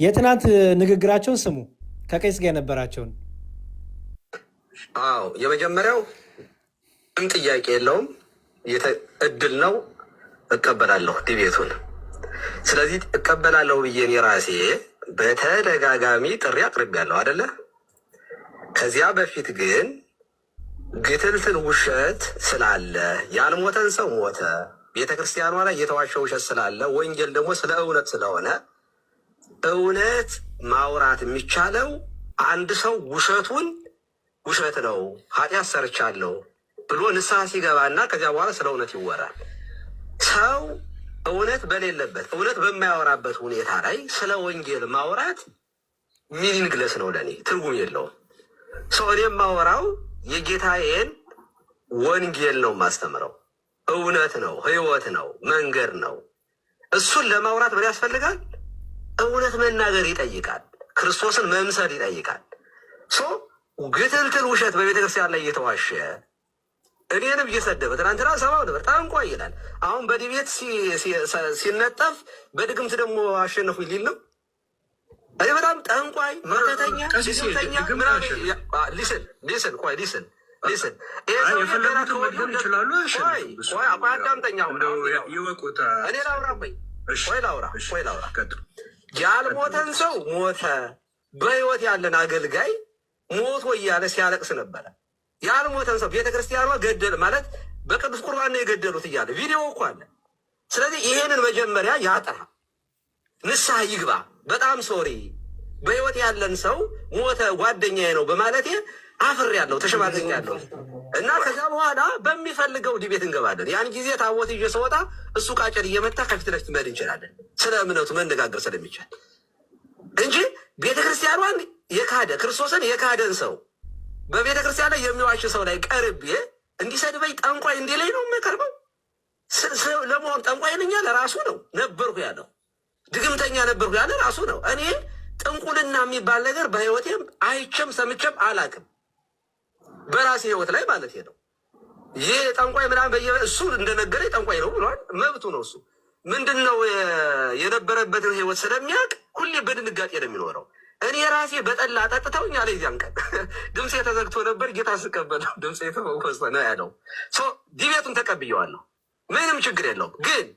የትናንት ንግግራቸውን ስሙ፣ ከቄስ ጋር የነበራቸውን። አዎ የመጀመሪያው ምን ጥያቄ የለውም፣ እድል ነው፣ እቀበላለሁ ዲቤቱን። ስለዚህ እቀበላለሁ ብዬ እኔ ራሴ በተደጋጋሚ ጥሪ አቅርቤያለሁ አይደለ? ከዚያ በፊት ግን ግትልትል ውሸት ስላለ ያልሞተን ሰው ሞተ፣ ቤተክርስቲያኗ ላይ የተዋሸ ውሸት ስላለ ወንጌል ደግሞ ስለ እውነት ስለሆነ እውነት ማውራት የሚቻለው አንድ ሰው ውሸቱን ውሸት ነው ኃጢአት ሰርቻለሁ ብሎ ንስሐ ሲገባና ከዚያ በኋላ ስለ እውነት ይወራል። ሰው እውነት በሌለበት እውነት በማያወራበት ሁኔታ ላይ ስለ ወንጌል ማውራት ሚኒንግለስ ነው፣ ለእኔ ትርጉም የለውም። ሰው እኔ የማወራው የጌታዬን ወንጌል ነው የማስተምረው። እውነት ነው፣ ህይወት ነው፣ መንገድ ነው። እሱን ለማውራት ምን ያስፈልጋል? እውነት መናገር ይጠይቃል። ክርስቶስን መምሰል ይጠይቃል። ግትልትል ውሸት በቤተክርስቲያን ላይ እየተዋሸ እኔንም እየሰደበ ትናንትና ሰማው ነበር። ጠንቋይ ይላል። አሁን በዲቤት ሲነጠፍ በድግምት ደግሞ አሸነፉ ሊል ነው። እኔ በጣም ጠንቋይ መተተኛ ሲስተኛ ሊስን ቆይ ሊስን አዳምጠኛ እኔ ላውራ ያልሞተን ሰው ሞተ፣ በህይወት ያለን አገልጋይ ሞቶ እያለ ሲያለቅስ ነበረ። ያልሞተን ሰው ቤተክርስቲያኗ ገደል ማለት በቅዱስ ቁርባን ነው የገደሉት እያለ ቪዲዮ እኮ አለ። ስለዚህ ይሄንን መጀመሪያ ያጥራ፣ ንስሐ ይግባ። በጣም ሶሪ በህይወት ያለን ሰው ሞተ ጓደኛዬ ነው በማለቴ አፍሬያለሁ፣ ተሸማቅቄያለሁ እና ከዚያ በኋላ በሚፈልገው ዲቤት እንገባለን። ያን ጊዜ ታቦት ይዤ ስወጣ እሱ ቃጨል እየመታ ከፊት ለፊት መሄድ እንችላለን፣ ስለ እምነቱ መነጋገር ስለሚቻል እንጂ ቤተክርስቲያኗን የካደ ክርስቶስን የካደን ሰው በቤተክርስቲያን ላይ የሚዋሽ ሰው ላይ ቀርቤ እንዲሰድበኝ ጠንቋይ እንዲለኝ ነው የምቀርበው። ለመሆን ጠንቋይ ነኝ ያለ ራሱ ነው፣ ነበርኩ ያለው ድግምተኛ ነበርኩ ያለ ራሱ ነው። እኔ ጥንቁልና የሚባል ነገር በህይወቴም አይቼም ሰምቼም አላቅም፣ በራሴ ህይወት ላይ ማለት ነው። ይህ ጠንቋይ ምናምን እሱ እንደነገረ ጠንቋይ ነው ብሏል፣ መብቱ ነው። እሱ ምንድን ነው የነበረበትን ህይወት ስለሚያውቅ ሁሌ በድንጋጤ ነው የሚኖረው። እኔ ራሴ በጠላ ጠጥተውኛ ላይ ዚያን ቀን ድምፄ ተዘግቶ ነበር፣ ጌታ ስቀበለው ድምፄ የተፈወሰ ነው ያለው። ዲቤቱን ተቀብየዋለሁ፣ ምንም ችግር የለውም። ግን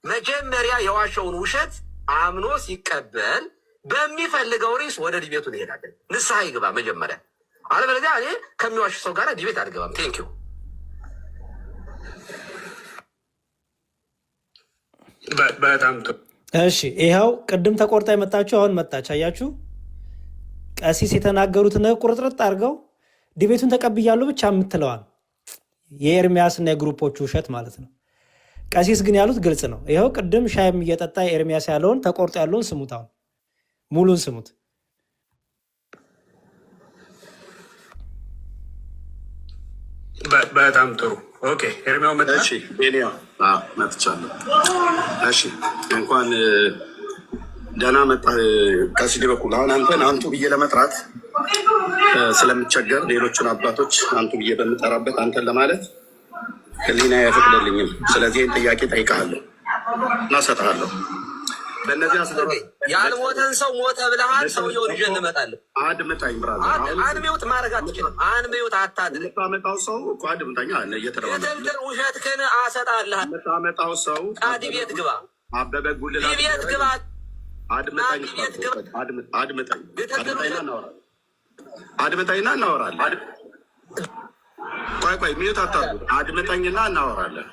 መጀመሪያ የዋሸውን ውሸት አምኖ ሲቀበል በሚፈልገው ርዕስ ወደ ዲቤቱ እንሄዳለን። ንስሐ ይግባ መጀመሪያ፣ አለበለዚያ እኔ ከሚዋሽ ሰው ጋር ዲቤት አልገባም። ቴንኪዩ። በጣም እሺ፣ ይኸው ቅድም ተቆርጣ የመጣችሁ አሁን መጣች። አያችሁ፣ ቀሲስ የተናገሩት ነገር ቁርጥርጥ አድርገው ዲቤቱን ተቀብያለሁ ብቻ የምትለዋል የኤርሚያስና የግሩፖቹ ውሸት ማለት ነው። ቀሲስ ግን ያሉት ግልጽ ነው። ይኸው ቅድም ሻይም እየጠጣ ኤርሚያስ ያለውን ተቆርጦ ያለውን ስሙት። አሁን ሙሉን ስሙት። በጣም ጥሩ። ኦኬ ኤርሚያው መጣ። እሺ ኤልያ መጥቻለሁ። እሺ እንኳን ደህና መጣ። ከሲዲ በኩል አሁን አንተን አንቱ ብዬ ለመጥራት ስለምቸገር ሌሎቹን አባቶች አንቱ ብዬ በምጠራበት አንተን ለማለት ሕሊና አይፈቅድልኝም። ስለዚህ ይህን ጥያቄ ጠይቃለሁ እና እሰጥሃለሁ። በእነዚህ ያልሞተን ሰው ሞተ ብለሃል። ሰውየውን ይዤ እንመጣለን። አድምጣኝ ብራዘር። አንሚውት ማድረግ አትችልም። አንሚውት አታድርግ። የምታመጣው ሰው እኮ አድምጠኛ የትምትር ውሸትህን አሰጣልሃል። የምታመጣው ሰው ዲቤት ግባ፣ አበበ ጉልላት ዲቤት ግባ። አድምጠኝና እናወራለን። ቆይ ሚዩት አታርጉ። አድምጠኝና እናወራለን።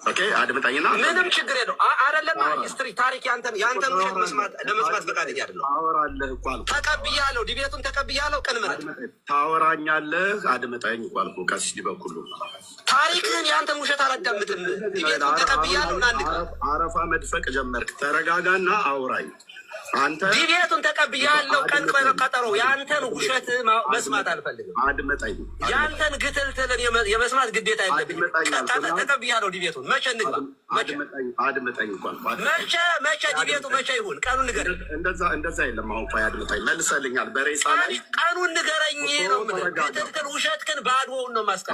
ኦኬ አድምጠኝና ምንም ችግር የለው። አይደለም ሂስትሪ ታሪክ ያንተን ውሸት ለመስማት ፈቃደኛ አይደለም። ታወራለህ እኮ አልኩህ። ተቀብያለሁ፣ ዲቤቱን ተቀብያለሁ። ቀን ምረት ታወራኛለህ። አድምጠኝ እኮ አልኩህ። ቀሲስ ዲበኩሉ ታሪክህን ያንተን ውሸት አላዳምጥም። ዲቤቱን ተቀብያለሁ። አረፋ መድፈቅ ጀመርክ። ተረጋጋና አውራኝ። አንተ ዲቤቱን ተቀብያለሁ። ቀን ቀጠሮ ያንተን ውሸት መስማት አልፈልግም። አድምጠኝ። ያንተን ግትልትልን የመስማት ግዴታ የለብኝም። ተቀብያለሁ። ዲቤቱን መቼ እንግባ? አድምጠኝ እንኳን መቼ ዲቤቱ መቼ ይሁን? ቀኑን ንገረኝ። እንደዛ የለም። አሁን ቆይ አድምጠኝ። መልሰልኛል። በሬሳ ላይ ቀኑን ንገረኝ ነው የምልህ። ግትልትል ውሸትህን ባዶውን ነው ማስቀር።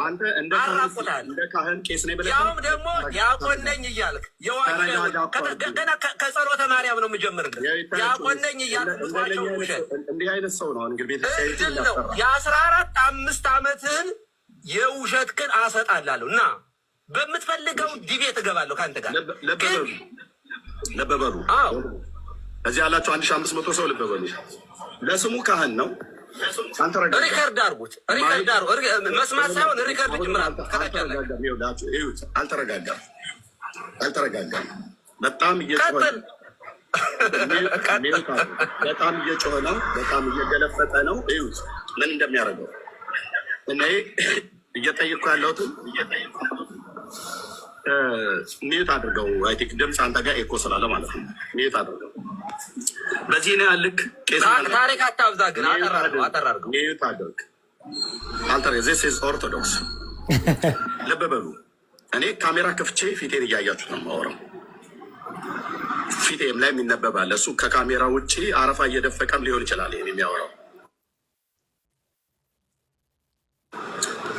አራቁታል። እንደ ካህን ቄስ ነኝ ብለህ ያውም ደግሞ ዲያቆን ነኝ እያልክ ገና ከጸሎተ ማርያም ነው የምጀምርልህ። ዲያቆን ነኝ እያልክ ምትዋቸው ውሸት እንዲህ አይነት ሰው ነው እንግዲህ ቤተክርስቲያን እድል ነው። የ14 ዓመትህን የውሸትህን አሰጣላለሁ እና በምትፈልገው ዲቤት እገባለሁ ከአንተ ጋር። ለበበሉ እዚህ ያላቸው 1500 ሰው ልበበሉ ለስሙ ካህን ነው። ሪከርድ አድርጉት። መስማት ሳይሆን ሪከርድ ጅምር አልተረጋጋም። በጣም በጣም እየጮኸ ነው። በጣም እየገለፈጠ ነው። እዩት ምን እንደሚያደርገው። እኔ እየጠየቅኩ ያለሁትን ሚዩት አድርገው። አይ ቲንክ ድምፅ አንተ ጋር ኤኮ ስላለ ማለት ነው። ሚዩት አድርገው። በዚህ ነው ያልክ። ታሪክ አታብዛ ግን አጠራርገው። ሚዩት አድርግ። ዚስ ኢዝ ኦርቶዶክስ። ልብ በሉ። እኔ ካሜራ ከፍቼ ፊቴን እያያችሁ ነው የማወራው። ፊቴም ላይ የሚነበባል። እሱ ከካሜራ ውጭ አረፋ እየደፈቀም ሊሆን ይችላል ይሄን የሚያወራው።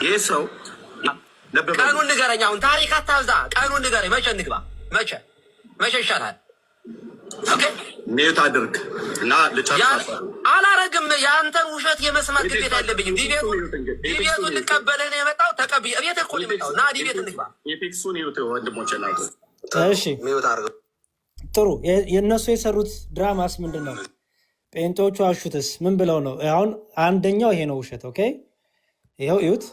ይህ ሰው ቀኑን ንገረኝ። አሁን ታሪክ አታብዛ። ቀኑን ንገረኝ። መቼ እንግባ? መቼ ይሻላል? ሚዩት አድርግ እና ልጨርስ። አላረግም። የአንተን ውሸት የመስማት ግዴታ የለብኝም። ዲቤቱን ልቀበልህ ነው የመጣው። ተቀብዬ ቤት እኮ ነው የመጣው። ና ዲቤት እንግባ። የቴክሱን ይወት ወንድሞቼ ናቱ። እሺ ጥሩ። የእነሱ የሰሩት ድራማስ ምንድን ነው? ጴንጤዎቹ አሹትስ ምን ብለው ነው? አሁን አንደኛው ይሄ ነው ውሸት። ኦኬ ይኸው እዩት።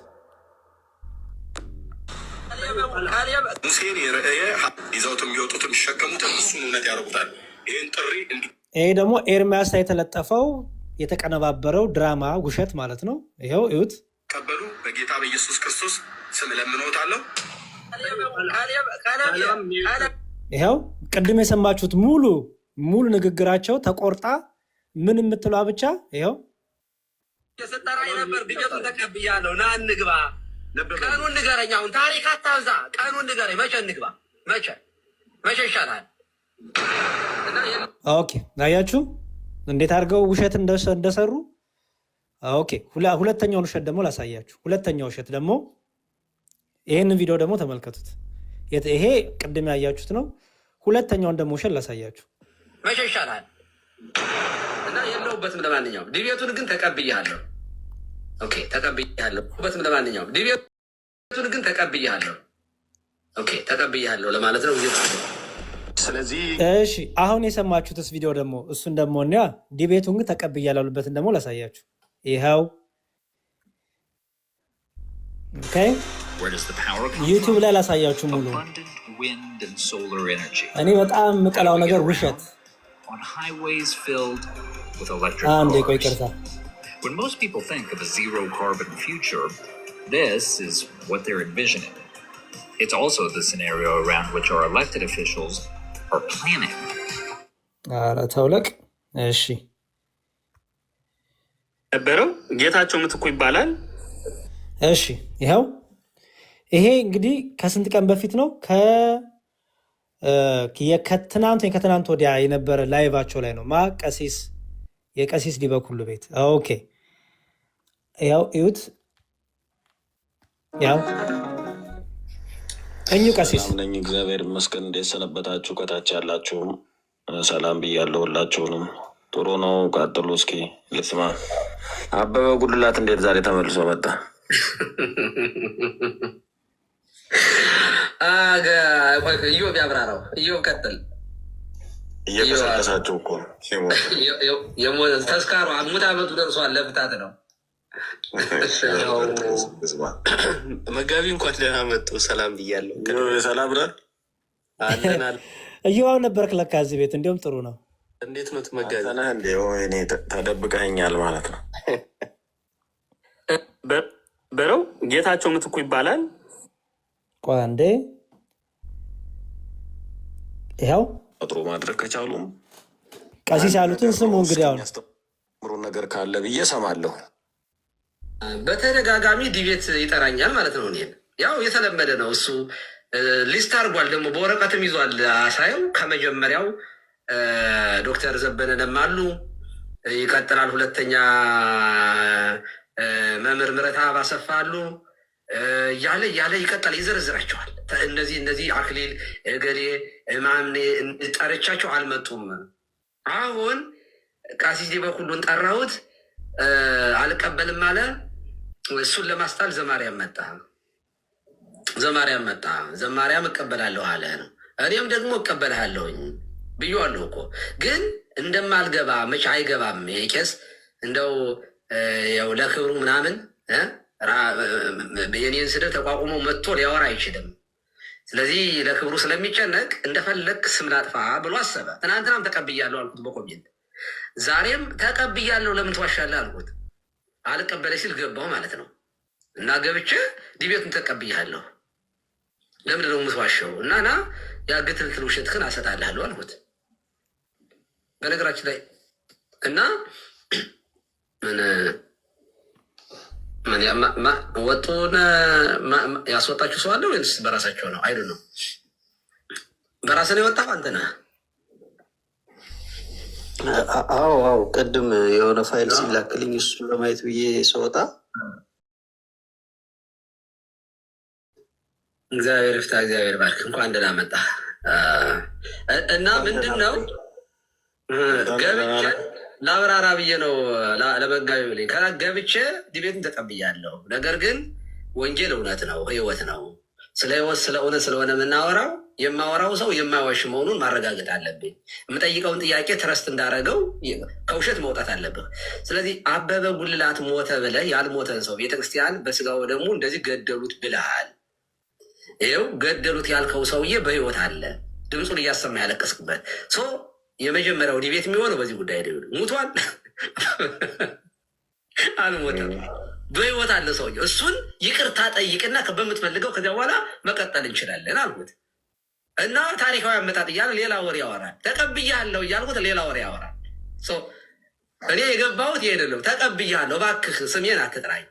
ሙሴን የረእየ ይዘውት የሚወጡት የሚሸከሙት እሱን እውነት ያደርጉታል። ይህን ጥሪ ይሄ ደግሞ ኤርሚያስ ላይ የተለጠፈው የተቀነባበረው ድራማ ውሸት ማለት ነው። ይኸው እዩት። ቀበሉ በጌታ በኢየሱስ ክርስቶስ ስም ለምንወታለሁ። ይኸው ቅድም የሰማችሁት ሙሉ ንግግራቸው ተቆርጣ ምን የምትሏ ብቻ ይኸው የሰጠራኝ ነበር። ዲቤቱን ተቀብያለሁ። ና እንግባ። ቀኑን ንገረኝ። አሁን ታሪክ አታብዛ። ቀኑን ንገረኝ። መቼ እንግባ? መቼ ይሻላል? ኦኬ አያችሁ እንዴት አድርገው ውሸት እንደሰሩ። ኦኬ ሁለተኛውን ውሸት ደግሞ ላሳያችሁ። ሁለተኛው ውሸት ደግሞ ይህንን ቪዲዮ ደግሞ ተመልከቱት። ይሄ ቅድም ያያችሁት ነው። ሁለተኛውን ደግሞ ውሸት ላሳያችሁ። መቼ ይሻላል? እና የለሁበትም። ለማንኛውም ዲቤቱን ግን ተቀብያለሁ። ኦኬ ተቀብያለሁ። በትም ለማንኛውም ዲቤቱን ግን ተቀብያለሁ። ኦኬ ተቀብያለሁ ለማለት ነው። ስለዚህ እሺ አሁን የሰማችሁትስ ቪዲዮ ደግሞ እሱን ደግሞ እኒያ ዲቤቱን ግን ተቀብያለሁ ያሉበትን ደግሞ ላሳያችሁ። ይኸው ኦኬ ዩቲዩብ ላይ ላሳያችሁ ሙሉ። እኔ በጣም የምጠላው ነገር ውሸት። አንዴ ቆይ ይቅርታ። When most people think of a zero carbon future, this is what they're envisioning. It's also the scenario around which our elected officials are planning. ተውለቅ እሺ ነበረው ጌታቸው ምትኩ ይባላል። እሺ ይኸው ይሄ እንግዲህ ከስንት ቀን በፊት ነው? ከትናንት ወዲያ የነበረ ላይቫቸው ላይ ነው። የቀሲስ ዲበኩሉ ቤት። ኦኬ ያው እዩት። ያው እኙ ቀሲስ ነኝ። እግዚአብሔር ይመስገን። እንዴት ሰነበታችሁ? ከታች ያላችሁም ሰላም ብያለሁ። ሁላችሁንም ጥሩ ነው። ቀጥሉ። እስኪ ልስማ። አበበ ጉልላት እንዴት ዛሬ ተመልሶ መጣ? እዮብ ያብራራው። እዮብ ቀጥል። እየቀሰቀሳቸው እኮ ተስካሩ ሙት ዓመቱ ደርሷል። ለፍታት ነው። መጋቢ እንኳን ደህና መጡ። ሰላም ብያለሁ። ሰላም ነን አለናል። እየዋው ነበርክ ለካ እዚህ ቤት። እንዲሁም ጥሩ ነው። እንዴት ነው መጋቢ? እንዴ ወይኔ ተደብቀኛል ማለት ነው። በረው ጌታቸው ምትኩ ይባላል። ቆይ አንዴ ይኸው ጥሩ ማድረግ ከቻሉም ቀሲስ ያሉትን ስሙ። እንግዲህ አሁን ምሩን ነገር ካለ ብዬ ሰማለሁ። በተደጋጋሚ ዲቤት ይጠራኛል ማለት ነው። እኔን ያው የተለመደ ነው። እሱ ሊስት አድርጓል፣ ደግሞ በወረቀትም ይዟል። አሳየው ከመጀመሪያው ዶክተር ዘበነንም አሉ። ይቀጥላል። ሁለተኛ መምህር ምረትአብ አሰፋ አሉ። እያለ ይቀጥላል። ይዘረዝራቸዋል። እነዚህ አክሊል እገሌ ማምኔ ጠርቻቸው አልመጡም አሁን ቀሲስ ዲበኩሉን ጠራሁት፣ አልቀበልም አለ። እሱን ለማስጣል ዘማርያም መጣ። ዘማርያም እቀበላለሁ አለ ነው። እኔም ደግሞ እቀበልሃለሁኝ ብዬዋለሁ እኮ ግን እንደማልገባ መቼ አይገባም። ቄስ እንደው ያው ለክብሩ ምናምን የኔን ስድብ ተቋቁሞ መጥቶ ሊያወራ አይችልም። ስለዚህ ለክብሩ ስለሚጨነቅ እንደፈለግ ስም ላጥፋ ብሎ አሰበ። ትናንትናም ተቀብያለሁ አልኩት በኮሜንት፣ ዛሬም ተቀብያለሁ ለምን ትዋሻለህ አልኩት። አልቀበለ ሲል ገባሁ ማለት ነው። እና ገብቼ ዲቤቱን ተቀብያለሁ ለምንድን ነው የምትዋሸው? እና ና ያግትልትል ውሸትህን አሰጣልሃለሁ አልኩት። በነገራችን ላይ እና ወጡን ያስወጣችሁ ሰው አለ ወይስ በራሳቸው ነው? አይዱ ነው በራስህ ነው የወጣው አንተ ነህ? አዎ ቅድም የሆነ ፋይል ሲላክልኝ እሱን ለማየት ብዬ ስወጣ እግዚአብሔር ይፍታ፣ እግዚአብሔር ባርክ። እንኳን ደህና መጣህ። እና ምንድን ነው ገብቼ ለአብራራ ብዬ ነው ለመጋቢ ብለኝ ገብቼ ዲቤትን ተቀብያለሁ። ነገር ግን ወንጌል እውነት ነው፣ ህይወት ነው። ስለ ህይወት ስለ እውነት ስለሆነ የምናወራው የማወራው ሰው የማይዋሽ መሆኑን ማረጋገጥ አለብኝ። የምጠይቀውን ጥያቄ ትረስት እንዳደረገው ከውሸት መውጣት አለብህ። ስለዚህ አበበ ጉልላት ሞተ ብለህ ያልሞተን ሰው ቤተክርስቲያን በስጋው ደግሞ እንደዚህ ገደሉት ብለሃል። ይኸው ገደሉት ያልከው ሰውዬ በህይወት አለ። ድምፁን እያሰማ ያለቀስክበት የመጀመሪያው ዲቤት የሚሆነው በዚህ ጉዳይ ደ ሙቷል አልሞተም፣ በህይወት አለ ሰውዬው። እሱን ይቅርታ ጠይቅና በምትፈልገው ከዚያ በኋላ መቀጠል እንችላለን አልኩት። እና ታሪካዊ አመጣጥ እያለ ሌላ ወሬ ያወራል። ተቀብያለሁ እያልኩት ሌላ ወሬ ያወራል። እኔ የገባሁት ይሄ አይደለም። ተቀብያለሁ፣ እባክህ ስሜን አትጥራኝ።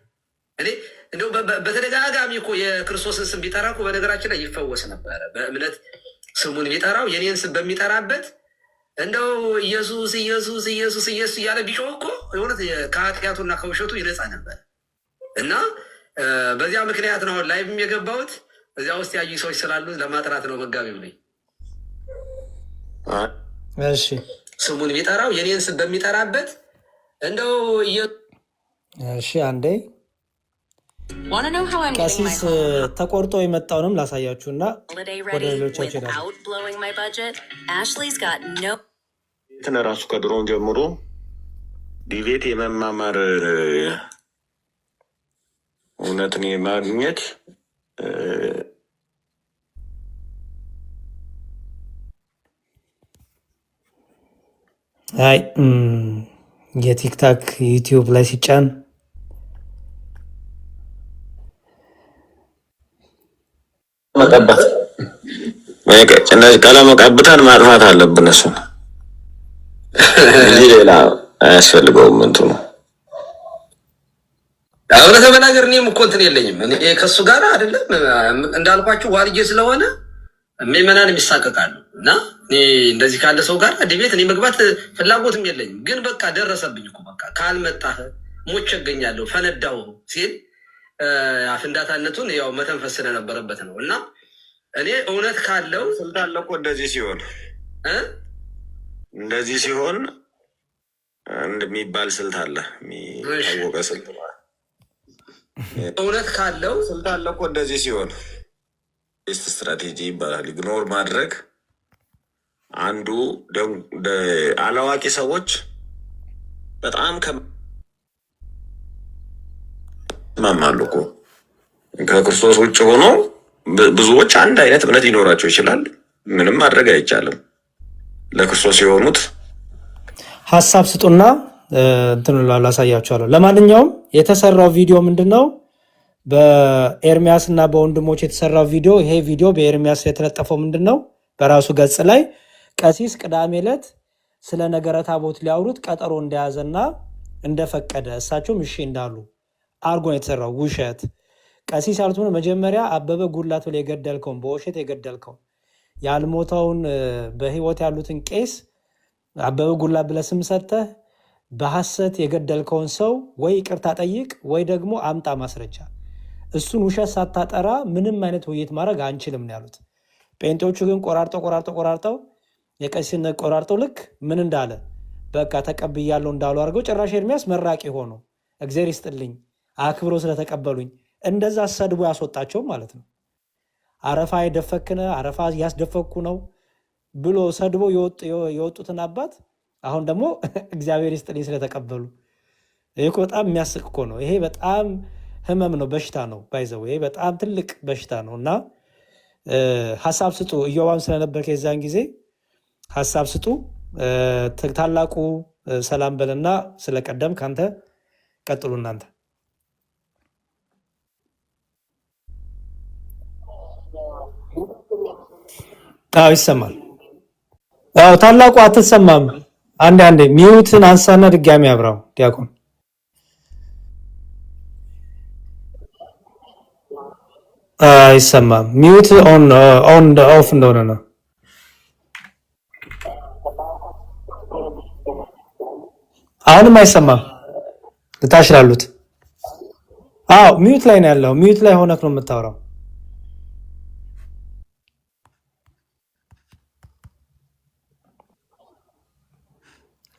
እኔ እንደው በተደጋጋሚ እኮ የክርስቶስን ስም ቢጠራ እኮ በነገራችን ላይ ይፈወስ ነበረ። በእምነት ስሙን ቢጠራው የኔን ስም በሚጠራበት እንደው ኢየሱስ ኢየሱስ ኢየሱስ ኢየሱስ እያለ ቢጮህ እኮ የሆነት ከኃጢአቱና ከውሸቱ ይነጻ ነበር። እና በዚያ ምክንያት ነው ላይቭም የገባሁት። እዚያ ውስጥ ያዩ ሰዎች ስላሉ ለማጥራት ነው። መጋቢ ብለኝ እሺ፣ ስሙን ቢጠራው የኔን ስም በሚጠራበት እንደው እሺ፣ አንዴ ቀሲስ ተቆርጦ የመጣውንም ላሳያችሁ እና ወደ ሌሎቻችሁ ትን ራሱ ከድሮን ጀምሮ ዲቤት የመማማር እውነትን የማግኘት አይ የቲክታክ ዩቲዩብ ላይ ሲጫን መቀባት ቀለም ቀብተን ማጥፋት አለብን። እሱን እንጂ ሌላ አያስፈልገውም። እንትኑ እውነት ለመናገር እኔም እኮ እንትን የለኝም። እኔ ከእሱ ጋር አይደለም እንዳልኳችሁ ዋልዬ ስለሆነ ምዕመናን የሚሳቀቃሉ እና እኔ እንደዚህ ካለ ሰው ጋር ዲቤት እኔ መግባት ፍላጎትም የለኝም። ግን በቃ ደረሰብኝ እኮ በቃ ካልመጣህ ሞቼ እገኛለሁ ፈነዳው ሲል አፍንዳታነቱን ያው መተንፈስ ስለነበረበት ነው። እና እኔ እውነት ካለው ስልት አለ እኮ እንደዚህ ሲሆን እንደሚባል ስልት አለ፣ የሚታወቀ ስልት እውነት ካለው ስልት አለ እኮ እንደዚህ ሲሆን ስትራቴጂ ይባላል። ኢግኖር ማድረግ አንዱ አላዋቂ ሰዎች በጣም ማማሉ እኮ ከክርስቶስ ውጭ ሆኖ ብዙዎች አንድ አይነት እምነት ሊኖራቸው ይችላል። ምንም ማድረግ አይቻልም። ለክርስቶስ የሆኑት ሀሳብ ስጡና እንትን ላሳያችኋለሁ። ለማንኛውም የተሰራው ቪዲዮ ምንድን ነው? በኤርሚያስ እና በወንድሞች የተሰራው ቪዲዮ። ይሄ ቪዲዮ በኤርሚያስ የተለጠፈው ምንድን ነው? በራሱ ገጽ ላይ ቀሲስ ቅዳሜ ዕለት ስለ ነገረ ታቦት ሊያወሩት ቀጠሮ እንደያዘና እንደፈቀደ እሳቸውም እሺ እንዳሉ አርጎ ነው የተሰራው። ውሸት። ቀሲስ ያሉት መጀመሪያ አበበ ጉልላት ብለህ የገደልከውን በውሸት የገደልከውን ያልሞተውን በህይወት ያሉትን ቄስ አበበ ጉልላት ብለህ ስም ሰጥተህ በሐሰት የገደልከውን ሰው ወይ ይቅርታ ጠይቅ ወይ ደግሞ አምጣ ማስረጃ። እሱን ውሸት ሳታጠራ ምንም አይነት ውይይት ማድረግ አንችልም ነው ያሉት። ጴንጤዎቹ ግን ቆራርጠው የቀሲስነት ቆራርጠው ልክ ምን እንዳለ በቃ ተቀብያለሁ እንዳሉ አድርገው ጭራሽ ኤርሚያስ መራቂ ሆኖ እግዚአብሔር ይስጥልኝ አክብሮ ስለተቀበሉኝ እንደዛ ሰድቦ ያስወጣቸው ማለት ነው። አረፋ የደፈክነ አረፋ ያስደፈኩ ነው ብሎ ሰድቦ የወጡትን አባት አሁን ደግሞ እግዚአብሔር ይስጥልኝ ስለተቀበሉ። ይሄ እኮ በጣም የሚያስቅ እኮ ነው። ይሄ በጣም ህመም ነው፣ በሽታ ነው። ባይዘው ይሄ በጣም ትልቅ በሽታ ነው። እና ሀሳብ ስጡ። ኢዮባም ስለነበር ከዛን ጊዜ ሀሳብ ስጡ። ታላቁ ሰላም በልና ስለቀደም ካንተ ቀጥሉ እናንተ። አዎ ይሰማል። አዎ ታላቁ አትሰማም። አንዴ ሚዩትን አንሳና ድጋሚ አብራው ዲያቆን። አይሰማም። ሚዩት ኦን ኦፍ እንደሆነ ነው። አሁንም አይሰማም። ልታሽ ላሉት አዎ ሚዩት ላይ ነው ያለው። ሚዩት ላይ ሆነክ ነው የምታወራው።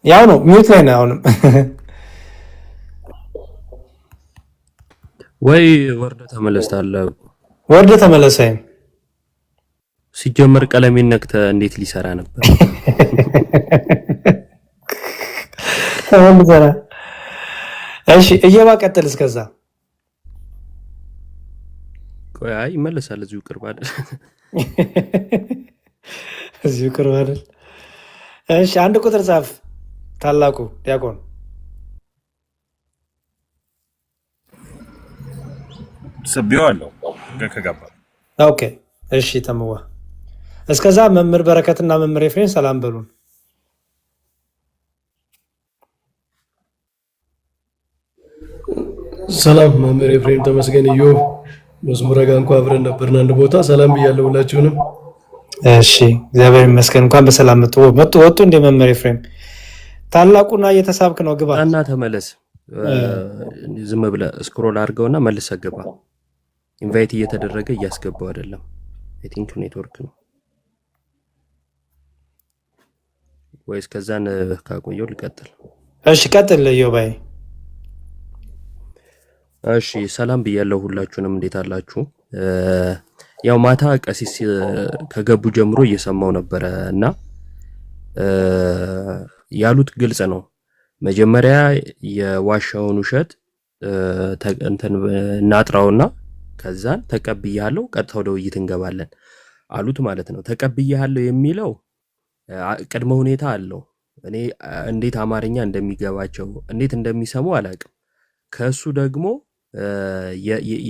ያው ነው ሚዩት ላይ ነው አሁንም። ወይ ወርደ ተመለስታለህ። ወርደ ተመለሰኝ። ሲጀመር ቀለሜን ነክተህ እንዴት ሊሰራ ነበር? ተመለሰና እሺ፣ እየባ ቀጥል። እስከዛ ቆይ፣ አይ ይመለሳል። እዚሁ ቅርብ አይደል? እዚሁ ቅርብ አይደል? እሺ፣ አንድ ቁጥር ጻፍ። ታላቁ ዲያቆን ስቢዋለሁ ከገባ። ኦኬ እሺ፣ ተምዋ እስከዛ መምህር በረከትና መምህር ኤፍሬም ሰላም በሉን። ሰላም መምህር ኤፍሬም ተመስገን። ኢዮብ መዝሙረ ጋ እንኳ አብረን ነበርን አንድ ቦታ። ሰላም ብያለሁ ሁላችሁንም። እሺ እግዚአብሔር ይመስገን። እንኳን በሰላም ወጡ እንደ መምህር ኤፍሬም ታላቁና እየተሳብክ ነው። ግባ እና ተመለስ። ዝም ብለህ ስክሮል አድርገውና መልሰህ ግባ። ኢንቫይት እየተደረገ እያስገባው አይደለም። አይ ቲንክ ኔትወርክ ነው ወይስ ከዛን ካቆየው ልቀጥል? እሺ ቀጥል ዮባይ። እሺ ሰላም ብያለሁ ሁላችሁንም። እንዴት አላችሁ? ያው ማታ ቀሲስ ከገቡ ጀምሮ እየሰማው ነበረ እና ያሉት ግልጽ ነው። መጀመሪያ የዋሻውን ውሸት እንትን እናጥራውና ከዛን ተቀብያለሁ ቀጥታ ወደ ውይይት እንገባለን አሉት ማለት ነው። ተቀብያለሁ የሚለው ቅድመ ሁኔታ አለው። እኔ እንዴት አማርኛ እንደሚገባቸው እንዴት እንደሚሰሙ አላውቅም። ከሱ ደግሞ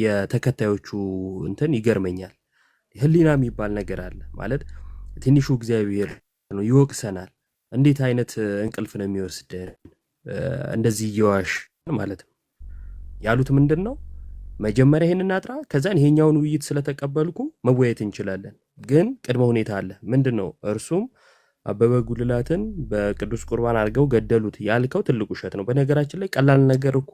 የተከታዮቹ እንትን ይገርመኛል። ህሊና የሚባል ነገር አለ ማለት ትንሹ እግዚአብሔር ነው ይወቅሰናል። እንዴት አይነት እንቅልፍ ነው የሚወስደን እንደዚህ እየዋሽ ማለት ነው። ያሉት ምንድን ነው? መጀመሪያ ይሄን እናጥራ፣ ከዛን ይሄኛውን ውይይት ስለተቀበልኩ መወያየት እንችላለን። ግን ቅድመ ሁኔታ አለ። ምንድን ነው? እርሱም አበበ ጉልላትን በቅዱስ ቁርባን አድርገው ገደሉት ያልከው ትልቅ ውሸት ነው። በነገራችን ላይ ቀላል ነገር እኮ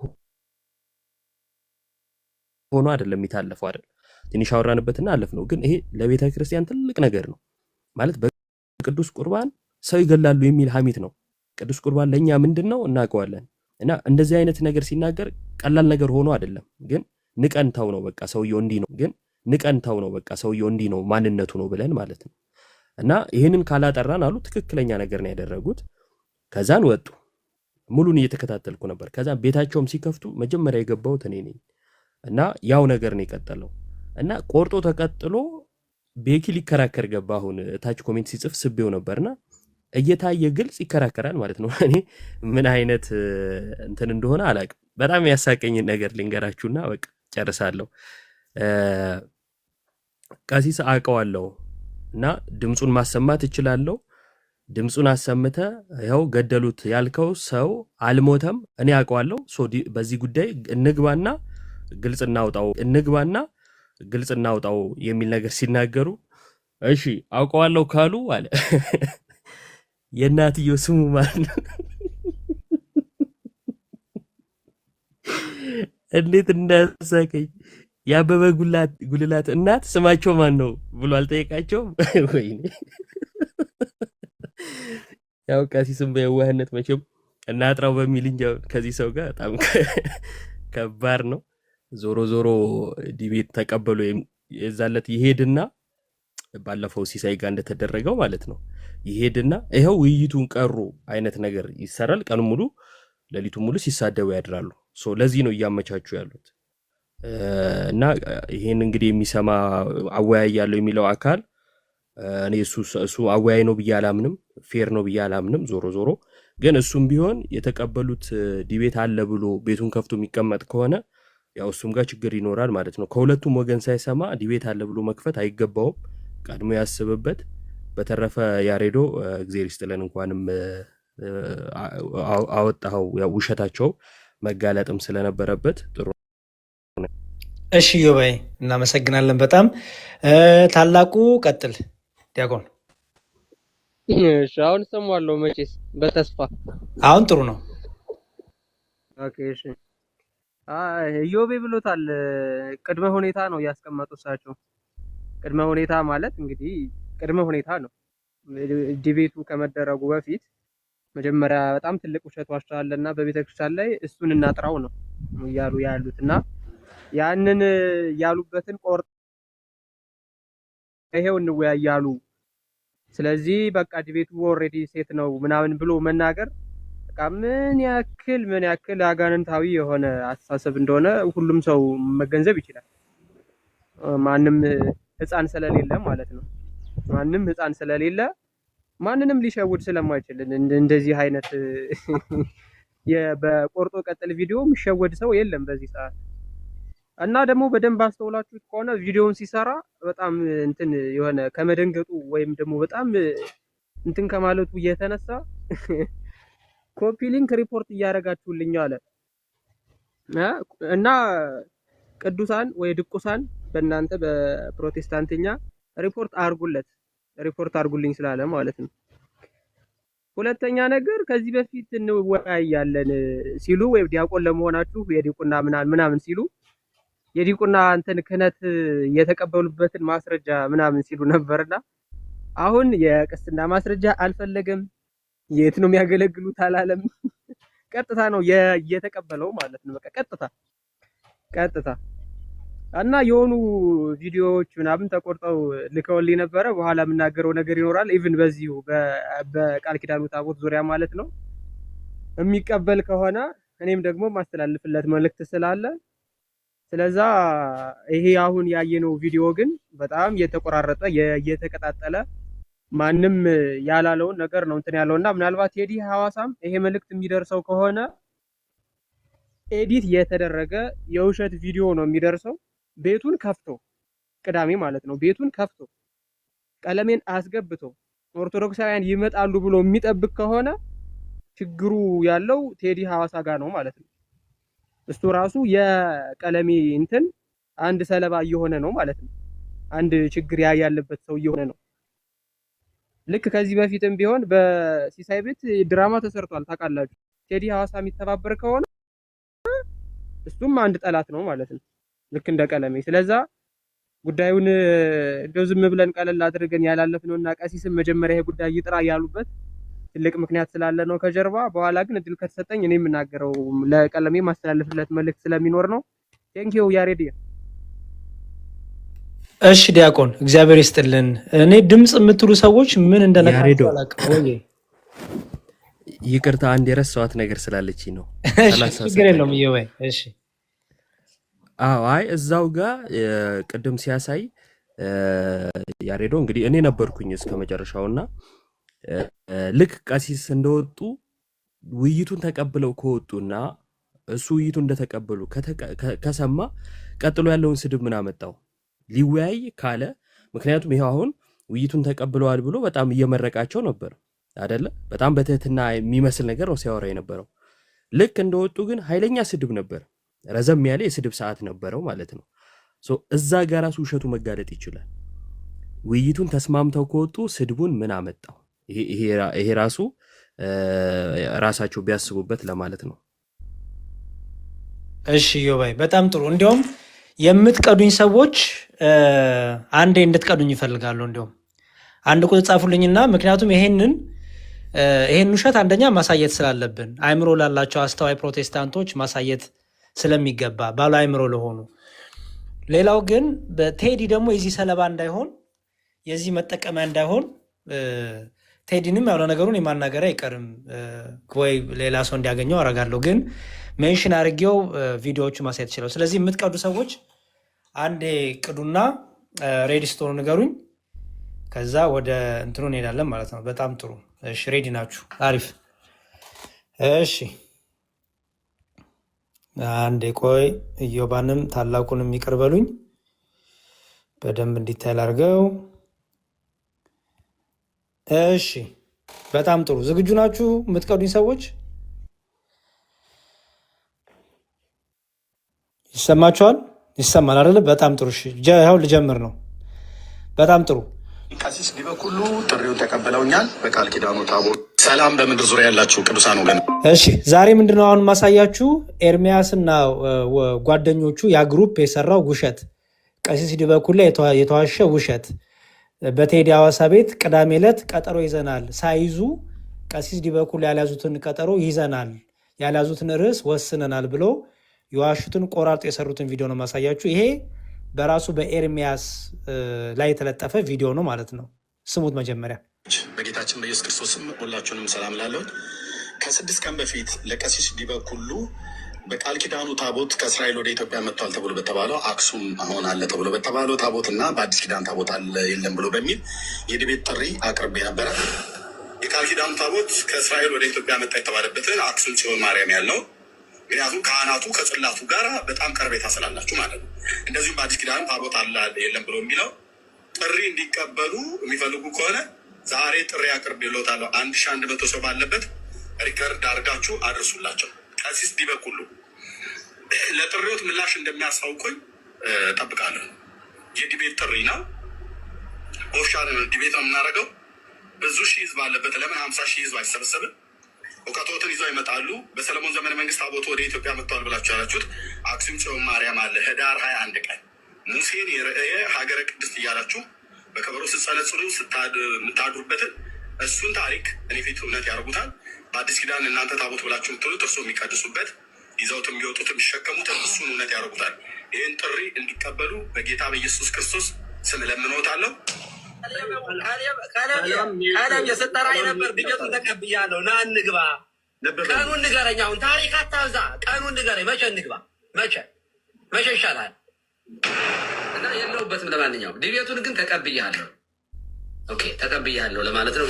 ሆኖ አይደለም የሚታለፈው አይደል? ትንሽ አወራንበትና አለፍ ነው። ግን ይሄ ለቤተ ክርስቲያን ትልቅ ነገር ነው ማለት በቅዱስ ቁርባን ሰው ይገላሉ የሚል ሐሜት ነው። ቅዱስ ቁርባን ለኛ ምንድነው እናውቀዋለን። እና እንደዚህ አይነት ነገር ሲናገር ቀላል ነገር ሆኖ አይደለም። ግን ንቀንታው ነው በቃ ሰውየው እንዲህ ነው። ግን ንቀንታው ነው በቃ ሰውየው እንዲህ ነው ማንነቱ ነው ብለን ማለት ነው። እና ይሄንን ካላጠራን አሉ ትክክለኛ ነገር ነው ያደረጉት። ከዛን ወጡ። ሙሉን እየተከታተልኩ ነበር። ከዛን ቤታቸውም ሲከፍቱ መጀመሪያ የገባሁት እኔ ነኝ። እና ያው ነገር ነው የቀጠለው። እና ቆርጦ ተቀጥሎ ቤኪ ሊከራከር ገባ። አሁን ታች ኮሜንት ሲጽፍ ስቤው ነበርና እየታየ ግልጽ ይከራከራል ማለት ነው። እኔ ምን አይነት እንትን እንደሆነ አላውቅም። በጣም ያሳቀኝ ነገር ልንገራችሁና በቃ ጨርሳለሁ። ቀሲስ አውቀዋለሁ እና ድምፁን ማሰማት እችላለሁ። ድምፁን አሰምተ ያው ገደሉት ያልከው ሰው አልሞተም፣ እኔ አውቀዋለሁ። በዚህ ጉዳይ እንግባና ግልጽ እናውጣው የሚል ነገር ሲናገሩ እሺ አውቀዋለሁ ካሉ አለ የእናትየው ስሙ ማለት ነው። እንዴት እንዳሳቀኝ። የአበበ ጉልላት እናት ስማቸው ማን ነው ብሎ አልጠየቃቸውም? ወይኔ ያው ቀሲስም በየዋህነት መቼም እናጥራው በሚል እንጂ አሁን ከዚህ ሰው ጋር በጣም ከባድ ነው። ዞሮ ዞሮ ዲቤት ተቀበሉ የዛለት ይሄድና ባለፈው ሲሳይ ጋር እንደተደረገው ማለት ነው ይሄድና ይኸው ውይይቱን ቀሩ አይነት ነገር ይሰራል። ቀኑ ሙሉ ሌሊቱ ሙሉ ሲሳደቡ ያድራሉ። ለዚህ ነው እያመቻቹ ያሉት። እና ይሄን እንግዲህ የሚሰማ አወያይ ያለው የሚለው አካል እኔ እሱ አወያይ ነው ብዬ አላምንም፣ ፌር ነው ብዬ አላምንም። ዞሮ ዞሮ ግን እሱም ቢሆን የተቀበሉት ዲቤት አለ ብሎ ቤቱን ከፍቶ የሚቀመጥ ከሆነ ያው እሱም ጋር ችግር ይኖራል ማለት ነው። ከሁለቱም ወገን ሳይሰማ ዲቤት አለ ብሎ መክፈት አይገባውም፣ ቀድሞ ያስብበት። በተረፈ ያሬዶ እግዜር ይስጥልን፣ እንኳንም አወጣኸው። ያው ውሸታቸው መጋለጥም ስለነበረበት ጥሩ። እሺ ዮባይ እናመሰግናለን በጣም ታላቁ። ቀጥል ዲያቆን። እሺ አሁን ሰማዋለሁ መቼስ በተስፋ አሁን ጥሩ ነው። ኦኬ እሺ ኢዮቤ ብሎታል። ቅድመ ሁኔታ ነው ያስቀመጡት እሳቸው። ቅድመ ሁኔታ ማለት እንግዲህ ቅድመ ሁኔታ ነው። ዲቤቱ ከመደረጉ በፊት መጀመሪያ በጣም ትልቅ ውሸት ዋሽተዋልና በቤተክርስቲያን ላይ እሱን እናጥራው ነው እያሉ ያሉትና ያንን ያሉበትን ቆርጥ ይሄው እንወያያሉ። ስለዚህ በቃ ዲቤቱ ኦልሬዲ ሴት ነው ምናምን ብሎ መናገር በቃ ምን ያክል አጋንንታዊ የሆነ አስተሳሰብ እንደሆነ ሁሉም ሰው መገንዘብ ይችላል። ማንም ህፃን ስለሌለ ማለት ነው። ማንም ህፃን ስለሌለ ማንንም ሊሸውድ ስለማይችል እንደዚህ አይነት በቆርጦ ቀጥል ቪዲዮ የሚሸወድ ሰው የለም በዚህ ሰዓት። እና ደግሞ በደንብ አስተውላችሁት ከሆነ ቪዲዮውን ሲሰራ በጣም እንትን የሆነ ከመደንገጡ ወይም ደግሞ በጣም እንትን ከማለቱ እየተነሳ ኮፒ ሊንክ ሪፖርት እያደረጋችሁልኝ አለ እና ቅዱሳን ወይ ድቁሳን በእናንተ በፕሮቴስታንትኛ ሪፖርት አርጉልኝ ስላለ ማለት ነው። ሁለተኛ ነገር ከዚህ በፊት እንወያያለን ሲሉ ወይ ዲያቆን ለመሆናችሁ የዲቁና ምናምን ሲሉ የዲቁና እንትን ክህነት የተቀበሉበትን ማስረጃ ምናምን ሲሉ ነበርና አሁን የቅስና ማስረጃ አልፈለገም። የት ነው የሚያገለግሉት አላለም። ቀጥታ ነው የተቀበለው ማለት ነው። በቃ ቀጥታ እና የሆኑ ቪዲዮዎች ምናምን ተቆርጠው ልከውልኝ ነበረ። በኋላ የምናገረው ነገር ይኖራል። ኢቭን በዚሁ በቃል ኪዳኑ ታቦት ዙሪያ ማለት ነው የሚቀበል ከሆነ እኔም ደግሞ ማስተላልፍለት መልእክት ስላለ ስለዛ ይሄ አሁን ያየነው ቪዲዮ ግን በጣም የተቆራረጠ የተቀጣጠለ ማንም ያላለውን ነገር ነው እንትን ያለውና ምናልባት ቴዲ ሐዋሳም ይሄ መልእክት የሚደርሰው ከሆነ ኤዲት የተደረገ የውሸት ቪዲዮ ነው የሚደርሰው። ቤቱን ከፍቶ ቅዳሜ ማለት ነው ቤቱን ከፍቶ ቀለሜን አስገብቶ ኦርቶዶክሳውያን ይመጣሉ ብሎ የሚጠብቅ ከሆነ ችግሩ ያለው ቴዲ ሐዋሳ ጋር ነው ማለት ነው። እሱ ራሱ የቀለሜ እንትን አንድ ሰለባ እየሆነ ነው ማለት ነው። አንድ ችግር ያለበት ሰው እየሆነ ነው። ልክ ከዚህ በፊትም ቢሆን በሲሳይ ቤት ድራማ ተሰርቷል ታውቃላችሁ። ቴዲ ሐዋሳ የሚተባበር ከሆነ እሱም አንድ ጠላት ነው ማለት ነው፣ ልክ እንደ ቀለሜ። ስለዛ ጉዳዩን እንደው ዝም ብለን ቀለል አድርገን ያላለፍነውና ቀሲስም መጀመሪያ ይሄ ጉዳይ ይጥራ ያሉበት ትልቅ ምክንያት ስላለ ነው ከጀርባ። በኋላ ግን እድል ከተሰጠኝ እኔ የምናገረው ለቀለሜ ማስተላለፍለት መልእክት ስለሚኖር ነው። ቴንኪው ያሬድ። እሺ ዲያቆን እግዚአብሔር ይስጥልን። እኔ ድምጽ የምትሉ ሰዎች ምን እንደነካችሁ አላውቅም። ይቅርታ አንድ የረሳኋት ነገር ስላለች ነው። ችግር የለውም ይወይ። እሺ አይ እዛው ጋር ቅድም ሲያሳይ ያሬዶ እንግዲህ እኔ ነበርኩኝ እስከ መጨረሻውና ልክ ቀሲስ እንደወጡ ውይይቱን ተቀብለው ከወጡና እሱ ውይይቱን እንደተቀበሉ ከሰማ ቀጥሎ ያለውን ስድብ ምን አመጣው? ሊወያይ ካለ ምክንያቱም ይሄው አሁን ውይይቱን ተቀብለዋል ብሎ በጣም እየመረቃቸው ነበር አይደለ? በጣም በትህትና የሚመስል ነገር ነው ሲያወራ የነበረው። ልክ እንደወጡ ግን ኃይለኛ ስድብ ነበር፣ ረዘም ያለ የስድብ ሰዓት ነበረው ማለት ነው። እዛ ጋር ራሱ ውሸቱ መጋለጥ ይችላል። ውይይቱን ተስማምተው ከወጡ ስድቡን ምን አመጣው? ይሄ ራሱ ራሳቸው ቢያስቡበት ለማለት ነው። እሺ ዮባይ በጣም ጥሩ። እንዲያውም የምትቀዱኝ ሰዎች አንዴ እንድትቀዱኝ ይፈልጋሉ። እንዲያውም አንድ ቁጥር ጻፉልኝና ምክንያቱም ይሄንን ይሄን ውሸት አንደኛ ማሳየት ስላለብን አእምሮ ላላቸው አስተዋይ ፕሮቴስታንቶች ማሳየት ስለሚገባ ባሉ አእምሮ ለሆኑ፣ ሌላው ግን በቴዲ ደግሞ የዚህ ሰለባ እንዳይሆን የዚህ መጠቀሚያ እንዳይሆን ቴዲንም ያው ለነገሩን የማናገር አይቀርም ወይ ሌላ ሰው እንዲያገኘው አረጋለሁ። ግን ሜንሽን አድርጌው ቪዲዮዎቹ ማሳየት ይችላል። ስለዚህ የምትቀዱ ሰዎች አንዴ ቅዱና ሬዲ ስትሆኑ ንገሩኝ። ከዛ ወደ እንትኑ እንሄዳለን ማለት ነው። በጣም ጥሩ። እሺ ሬዲ ናችሁ? አሪፍ። እሺ አንዴ ቆይ፣ ኢዮባንም ታላቁንም ይቅር በሉኝ በደንብ እንዲታይ አድርገው። እሺ በጣም ጥሩ። ዝግጁ ናችሁ የምትቀዱኝ ሰዎች? ይሰማችኋል? ይሰማል አይደለ? በጣም ጥሩ። እሺ ያው ልጀምር ነው። በጣም ጥሩ። ቀሲስ ዲበኩሉ ጥሪውን ተቀብለውኛል። በቃል ኪዳኑ ታቦት ሰላም በምድር ዙሪያ ያላችሁ ቅዱሳን ወገን። እሺ ዛሬ ምንድነው አሁን ማሳያችሁ? ኤርሚያስና ጓደኞቹ ያ ግሩፕ የሰራው ውሸት፣ ቀሲስ ዲበኩሉ ላይ የተዋሸ ውሸት በቴዲ ሐዋሳ ቤት ቅዳሜ ዕለት ቀጠሮ ይዘናል ሳይዙ ቀሲስ ዲበኩሉ ያልያዙትን ቀጠሮ ይዘናል፣ ያልያዙትን ርዕስ ወስነናል ብሎ የዋሹትን ቆራርጦ የሰሩትን ቪዲዮ ነው ማሳያችሁ። ይሄ በራሱ በኤርሚያስ ላይ የተለጠፈ ቪዲዮ ነው ማለት ነው። ስሙት መጀመሪያ። በጌታችን በኢየሱስ ክርስቶስም ሁላችሁንም ሰላም ላለሁት። ከ6 ቀን በፊት ለቀሲስ ዲበኩሉ በቃል ኪዳኑ ታቦት ከእስራኤል ወደ ኢትዮጵያ መጥቷል ተብሎ በተባለው አክሱም አሁን አለ ተብሎ በተባለው ታቦት እና በአዲስ ኪዳን ታቦት አለ የለም ብሎ በሚል የዲቤት ጥሪ አቅርቤ ነበረ። የቃል ኪዳኑ ታቦት ከእስራኤል ወደ ኢትዮጵያ መጣ የተባለበትን አክሱም ጽዮን ማርያም ያለው ምክንያቱም ካህናቱ ከጽላቱ ጋር በጣም ቀርቤታ ስላላችሁ ማለት ነው። እንደዚሁም በአዲስ ኪዳን ታቦት አለ የለም ብሎ የሚለው ጥሪ እንዲቀበሉ የሚፈልጉ ከሆነ ዛሬ ጥሪ አቅርቤልዎታለሁ። 1100 ሰው ባለበት ሪከርድ አድርጋችሁ አድርሱላቸው። ቀሲስ ዲበኩሉ ለጥሪዎት ምላሽ እንደሚያሳውቁኝ ጠብቃለሁ። የዲቤት ጥሪ ነው። ኦፊሻል ዲቤት ነው የምናደርገው። ብዙ ሺህ ህዝብ አለበት። ለምን 50 ሺህ ህዝብ አይሰበሰብም? እውቀቶትን ይዘው ይመጣሉ። በሰለሞን ዘመነ መንግስት ታቦቱ ወደ ኢትዮጵያ መጥተዋል ብላችሁ ያላችሁት አክሱም ጽዮን ማርያም አለ ህዳር 21 ቀን ሙሴን የረእየ ሀገረ ቅድስት እያላችሁ በከበሮ ስትጸለጽሉ የምታድሩበትን እሱን ታሪክ እኔ ፊት እውነት ያደርጉታል። በአዲስ ኪዳን እናንተ ታቦት ብላችሁ የምትሉት እርሶ የሚቀድሱበት ይዘውት የሚወጡት የሚሸከሙትን እሱን እውነት ያደርጉታል። ይህን ጥሪ እንዲቀበሉ በጌታ በኢየሱስ ክርስቶስ ስም እለምንዎታለሁ። ቀለም የስጠራኝ ነበር። ድጀቱን ተቀብያለሁ። ና እንግባ። ቀኑን ንገረኝ። አሁን ታሪክ አታብዛ። ቀኑን ንገረኝ። መቼ እንግባ? መቼ ይሻላል? እና የለሁበትም። ለማንኛውም ዲቤቱን ግን ተቀብያለሁ። ኦኬ ተቀብያለሁ ለማለት ነው።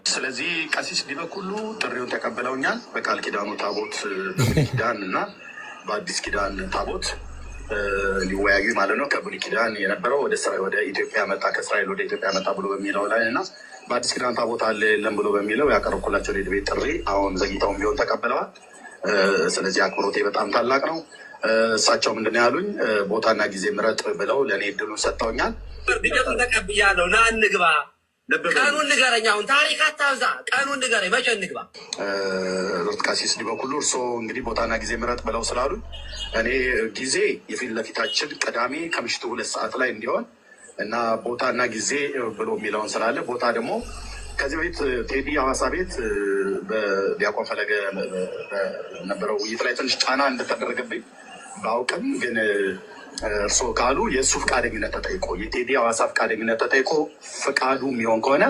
ስለዚህ ቀሲስ ዲበኩሉ ጥሪውን ተቀብለውኛል። በቃል ኪዳኑ ታቦት በብሉይ ኪዳን እና በአዲስ ኪዳን ታቦት ሊወያዩ ማለት ነው። ከብሉይ ኪዳን የነበረው ወደ ኢትዮጵያ መጣ፣ ከእስራኤል ወደ ኢትዮጵያ መጣ ብሎ በሚለው ላይ እና በአዲስ ኪዳን ታቦት አለ የለም ብሎ በሚለው ያቀረብኩላቸው የዲቤት ጥሪ አሁን ዘግይተውም ቢሆን ተቀብለዋል። ስለዚህ አክብሮቴ በጣም ታላቅ ነው። እሳቸው ምንድን ነው ያሉኝ? ቦታና ጊዜ ምረጥ ብለው ለእኔ እድሉን ሰጥተውኛል። ድጀቱን ተቀብያለሁ። ና እንግባ። ቀኑን ንገረኝ። አሁን ታሪክ አታብዛ። ቀኑን ንገረኝ። መቼ እንግባ? ቀሲስ ዲበኩሉ እርስዎ እንግዲህ ቦታና ጊዜ ምረጥ ብለው ስላሉ እኔ ጊዜ የፊት ለፊታችን ቅዳሜ ከምሽቱ 2 ሰዓት ላይ እንዲሆን እና ቦታና ጊዜ ብሎ የሚለውን ስላለ ቦታ ደግሞ ከዚህ በፊት ቴዲ ሐዋሳ ቤት በዲያቆን ፈለገ ነበረው ውይይት ላይ ትንሽ ጫና እንደተደረገብኝ ባውቅም ግን እርስዎ ካሉ የእሱ ፈቃደኝነት ተጠይቆ የቴዲ ሐዋሳ ፈቃደኝነት ተጠይቆ ፈቃዱ የሚሆን ከሆነ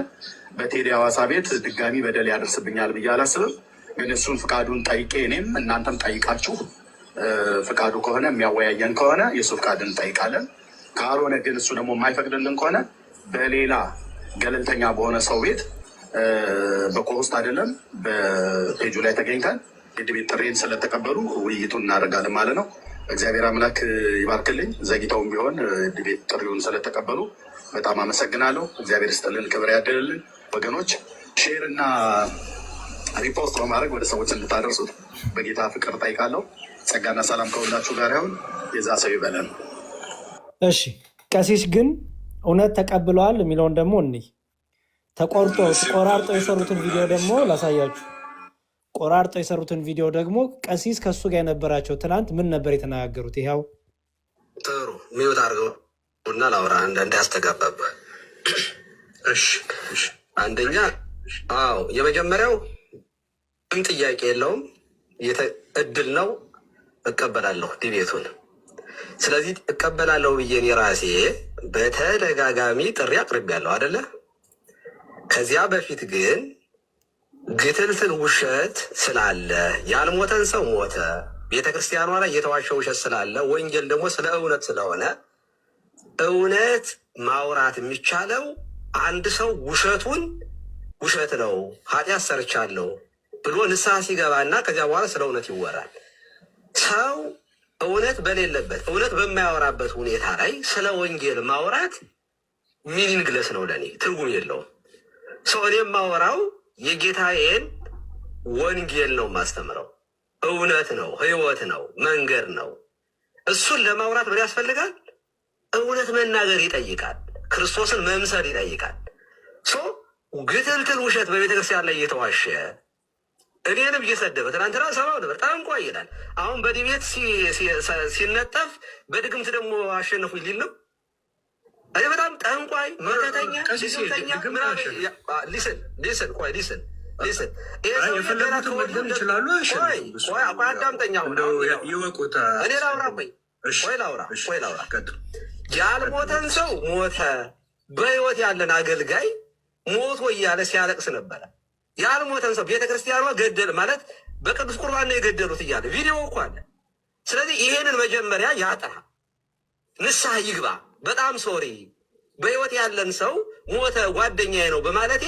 በቴዲ ሐዋሳ ቤት ድጋሚ በደል ያደርስብኛል ብዬ አላስብም። ግን እሱን ፈቃዱን ጠይቄ እኔም እናንተም ጠይቃችሁ ፈቃዱ ከሆነ የሚያወያየን ከሆነ የእሱ ፈቃድን እንጠይቃለን። ካልሆነ ግን እሱ ደግሞ የማይፈቅድልን ከሆነ በሌላ ገለልተኛ በሆነ ሰው ቤት በኮሆስት አይደለም በፔጁ ላይ ተገኝተን የዲቤት ጥሪን ስለተቀበሉ ውይይቱን እናደርጋለን ማለት ነው። እግዚአብሔር አምላክ ይባርክልኝ። ዘግይተውም ቢሆን ዲቤት ጥሪውን ስለተቀበሉ በጣም አመሰግናለሁ። እግዚአብሔር ስጥልን፣ ክብር ያደልልን። ወገኖች ሼር እና ሪፖስት በማድረግ ወደ ሰዎች እንድታደርሱት በጌታ ፍቅር ጠይቃለሁ። ጸጋና ሰላም ከሁላችሁ ጋር ይሁን። የዛ ሰው ይበለን። እሺ ቀሲስ ግን እውነት ተቀብለዋል የሚለውን ደግሞ እኒህ ቆራርጠው የሰሩትን ቪዲዮ ደግሞ ላሳያችሁ። ቆራርጠው የሰሩትን ቪዲዮ ደግሞ ቀሲስ ከእሱ ጋር የነበራቸው ትናንት ምን ነበር የተነጋገሩት? ይኸው ጥሩ ሚዩት አድርገው እና ላውራ አንዳንዴ ያስተጋባብህ። እሺ አንደኛ አዎ የመጀመሪያው ምን ጥያቄ የለውም፣ እድል ነው። እቀበላለሁ ዲቤቱን። ስለዚህ እቀበላለሁ ብዬ እኔ ራሴ በተደጋጋሚ ጥሪ አቅርቤያለሁ አይደለ? ከዚያ በፊት ግን ግትልትል ውሸት ስላለ ያልሞተን ሰው ሞተ፣ ቤተክርስቲያኗ ላይ የተዋሸ ውሸት ስላለ፣ ወንጌል ደግሞ ስለ እውነት ስለሆነ እውነት ማውራት የሚቻለው አንድ ሰው ውሸቱን ውሸት ነው ኃጢአት ሰርቻለሁ ብሎ ንስሐ ሲገባና ከዚያ በኋላ ስለ እውነት ይወራል። ሰው እውነት በሌለበት እውነት በማያወራበት ሁኔታ ላይ ስለ ወንጌል ማውራት ሚኒንግለስ ነው፣ ለእኔ ትርጉም የለውም። ሰው እኔ የማወራው የጌታዬን ወንጌል ነው የማስተምረው። እውነት ነው፣ ህይወት ነው፣ መንገድ ነው። እሱን ለማውራት ምን ያስፈልጋል? እውነት መናገር ይጠይቃል። ክርስቶስን መምሰል ይጠይቃል። ግትልትል ውሸት በቤተክርስቲያን ላይ እየተዋሸ እኔንም እየሰደበ ትናንትና ሰማው ነበር። ጠንቋይ ይላል። አሁን በዲቤት ሲነጠፍ በድግምት ደግሞ አሸነፉ ሊል ነው። እኔ በጣም ጠንቋይ መተተኛ ሊስን አዳምጠኛ እኔ ላውራ ቆይ ላውራ። ያልሞተን ሰው ሞተ፣ በህይወት ያለን አገልጋይ ሞቶ እያለ ሲያለቅስ ነበረ። ያልሞተን ሰው ቤተክርስቲያኗ ገደል ማለት በቅዱስ ቁርባን ነው የገደሉት እያለ ቪዲዮ እኮ አለ። ስለዚህ ይሄንን መጀመሪያ ያጥራ፣ ንስሐ ይግባ። በጣም ሶሪ በህይወት ያለን ሰው ሞተ ጓደኛዬ ነው በማለቴ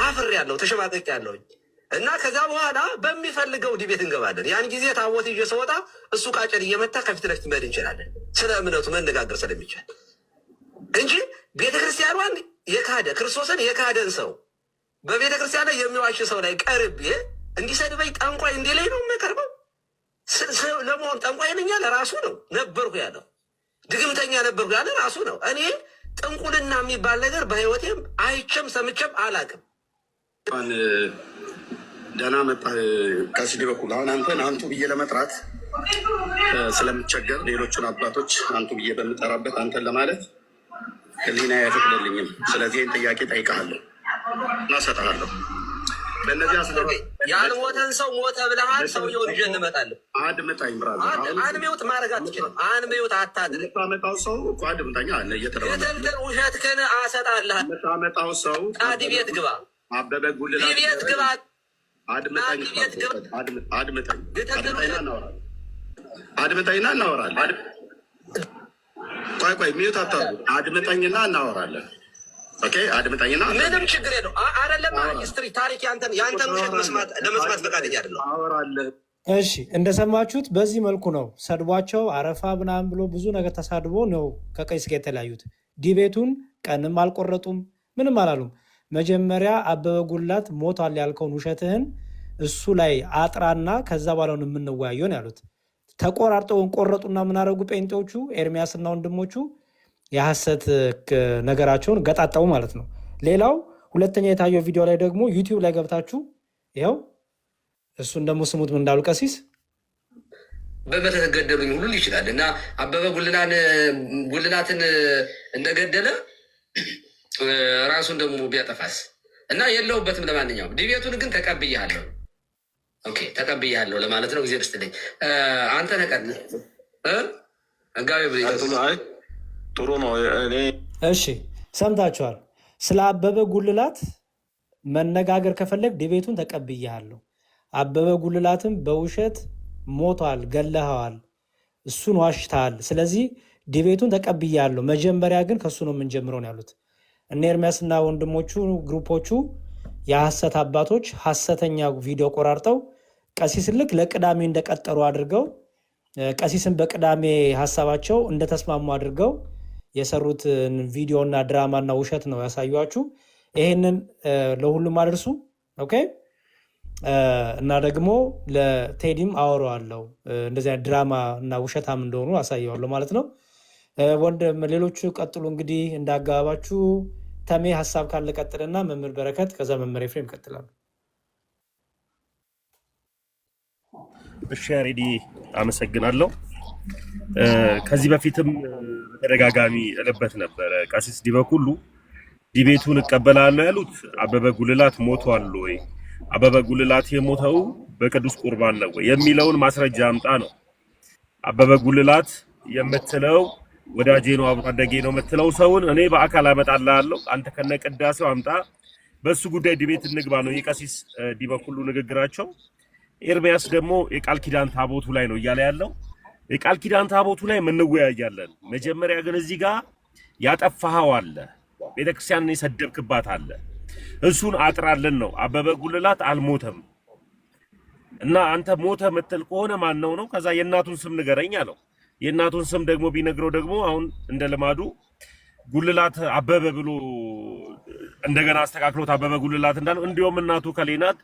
አፍሬያለሁ፣ ተሸማቀቄያለሁኝ እና ከዛ በኋላ በሚፈልገው ዲቤት እንገባለን። ያን ጊዜ ታቦት ይዤ ስወጣ እሱ ቃጨል እየመታ ከፊት ለፊት መሄድ እንችላለን፣ ስለ እምነቱ መነጋገር ስለሚቻል እንጂ ቤተክርስቲያኗን የካደ ክርስቶስን የካደን ሰው በቤተ ክርስቲያን ላይ የሚዋሽ ሰው ላይ ቀርቤ እንዲሰድበኝ ጠንቋይ እንዲ ላይ ነው የምቀርበው። ለመሆን ጠንቋይ ነኝ ያለ ራሱ ነው ነበርኩ ያለው፣ ድግምተኛ ነበርኩ ያለ ራሱ ነው። እኔ ጥንቁልና የሚባል ነገር በህይወቴም አይቼም ሰምቼም አላውቅም። ደህና መጣህ ከሲዲ በኩል አሁን አንተን አንቱ ብዬ ለመጥራት ስለምቸገር ሌሎቹን አባቶች አንቱ ብዬ በምጠራበት አንተን ለማለት ህሊና አይፈቅድልኝም። ስለዚህ ይህን ጥያቄ ጠይቀሃለሁ እና እሰጥሃለሁ። በእነዚህ ያልሞተን ሰው ሞተ ብለሃል። ሰውየውን ይዤ እንመጣለን። አድምጠኝ ብራዘር። አንሚውት ማድረግ አትችልም። አንሚውት አታድርግ። የምታመጣው ሰው እኮ አድምጠኛ አለ እየተደረገ የትንትን ውሸትህን አሰጣልሃል። የምታመጣው ሰው ዲቤት ግባ፣ አበበ ጉልላት ዲቤት ግባ፣ አድምጠኝ፣ አድምጠኝና እናወራለን። ቆይ ሚዩት አታርጉ። አድምጠኝና እናወራለን። ኦኬ አድምጠኝና ምንም ችግር የለው። አይደለም ሂስትሪ ታሪክ ያንተን ውሸት ለመስማት ፈቃደኛ አይደለም። አወራለሁ። እሺ እንደሰማችሁት በዚህ መልኩ ነው ሰድቧቸው አረፋ ምናምን ብሎ ብዙ ነገር ተሳድቦ ነው ከቀሲስ ጋር የተለያዩት። ዲቤቱን ቀንም አልቆረጡም፣ ምንም አላሉም። መጀመሪያ አበበ ጉልላት ሞቷል ያልከውን ውሸትህን እሱ ላይ አጥራና ከዛ በኋላ ነው የምንወያየው ነው ያሉት። ተቆራርጠውን ቆረጡና ምናደረጉ ጴንጤዎቹ ኤርሚያስና ወንድሞቹ የሐሰት ነገራቸውን ገጣጠሙ ማለት ነው። ሌላው ሁለተኛ የታየው ቪዲዮ ላይ ደግሞ ዩቲዩብ ላይ ገብታችሁ ይኸው እሱን ደግሞ ስሙት ምን እንዳሉ ቀሲስ በተገደሉኝ ሁሉ ይችላል እና አበበ ጉልላትን እንደገደለ ራሱን ደግሞ ቢያጠፋስ እና የለውበትም። ለማንኛውም ዲቤቱን ግን ተቀብያለሁ። ኦኬ ተቀብያለሁ ለማለት ነው። ጊዜ ርስትልኝ አንተ ነቀል ህጋዊ ጥሩ ነው። እሺ ሰምታችኋል። ስለ አበበ ጉልላት መነጋገር ከፈለግ ዲቤቱን ተቀብያለሁ። አበበ ጉልላትም በውሸት ሞቷል፣ ገለኸዋል፣ እሱን ዋሽተሃል። ስለዚህ ዲቤቱን ተቀብያለሁ። መጀመሪያ ግን ከእሱ ነው የምንጀምረው ነው ያሉት። እነ ኤርሚያስና ወንድሞቹ ግሩፖቹ የሐሰት አባቶች ሐሰተኛ ቪዲዮ ቆራርጠው ቀሲስን ልክ ለቅዳሜ እንደቀጠሩ አድርገው ቀሲስን በቅዳሜ ሀሳባቸው እንደተስማሙ አድርገው የሰሩት ቪዲዮና ድራማና ውሸት ነው ያሳዩችሁ። ይሄንን ለሁሉም አድርሱ። ኦኬ እና ደግሞ ለቴዲም አወራዋለሁ እንደዚህ ድራማ እና ውሸታም እንደሆኑ አሳየዋለሁ ማለት ነው። ወንድም ሌሎቹ ቀጥሉ እንግዲህ እንዳጋባባችሁ። ተሜ ሀሳብ ካለ ቀጥልና መምህር በረከት ከዛ መምህር ኤፍሬም ይቀጥላሉ። እሺ ያሬዲ አመሰግናለሁ። ከዚህ በፊትም በተደጋጋሚ እልበት ነበረ ቀሲስ ዲበኩሉ ዲቤቱን እቀበላለሁ ያሉት አበበ ጉልላት ሞቷል ወይ፣ አበበ ጉልላት የሞተው በቅዱስ ቁርባን ነው ወይ የሚለውን ማስረጃ አምጣ ነው። አበበ ጉልላት የምትለው ወዳጄ ነው አብሮ አደጌ ነው የምትለው ሰውን እኔ በአካል አመጣልሃለሁ። አንተ ከነቅዳሴው አምጣ። በሱ ጉዳይ ዲቤት እንግባ ነው የቀሲስ ዲበኩሉ ንግግራቸው። ኤርሚያስ ደግሞ የቃል ኪዳን ታቦቱ ላይ ነው እያለ ያለው። የቃል ኪዳን ታቦቱ ላይ እንወያያለን። መጀመሪያ ግን እዚህ ጋር ያጠፋኸው አለ፣ ቤተክርስቲያንን የሰደብክባት አለ፣ እሱን አጥራለን ነው። አበበ ጉልላት አልሞተም እና አንተ ሞተ ምትል ከሆነ ማን ነው? ከዛ የእናቱን ስም ንገረኝ አለው። የእናቱን ስም ደግሞ ቢነግረው ደግሞ አሁን እንደ ልማዱ ጉልላት አበበ ብሎ እንደገና አስተካክሎት አበበ ጉልላት እንዳለው እንዲሁም እናቱ ከሌናት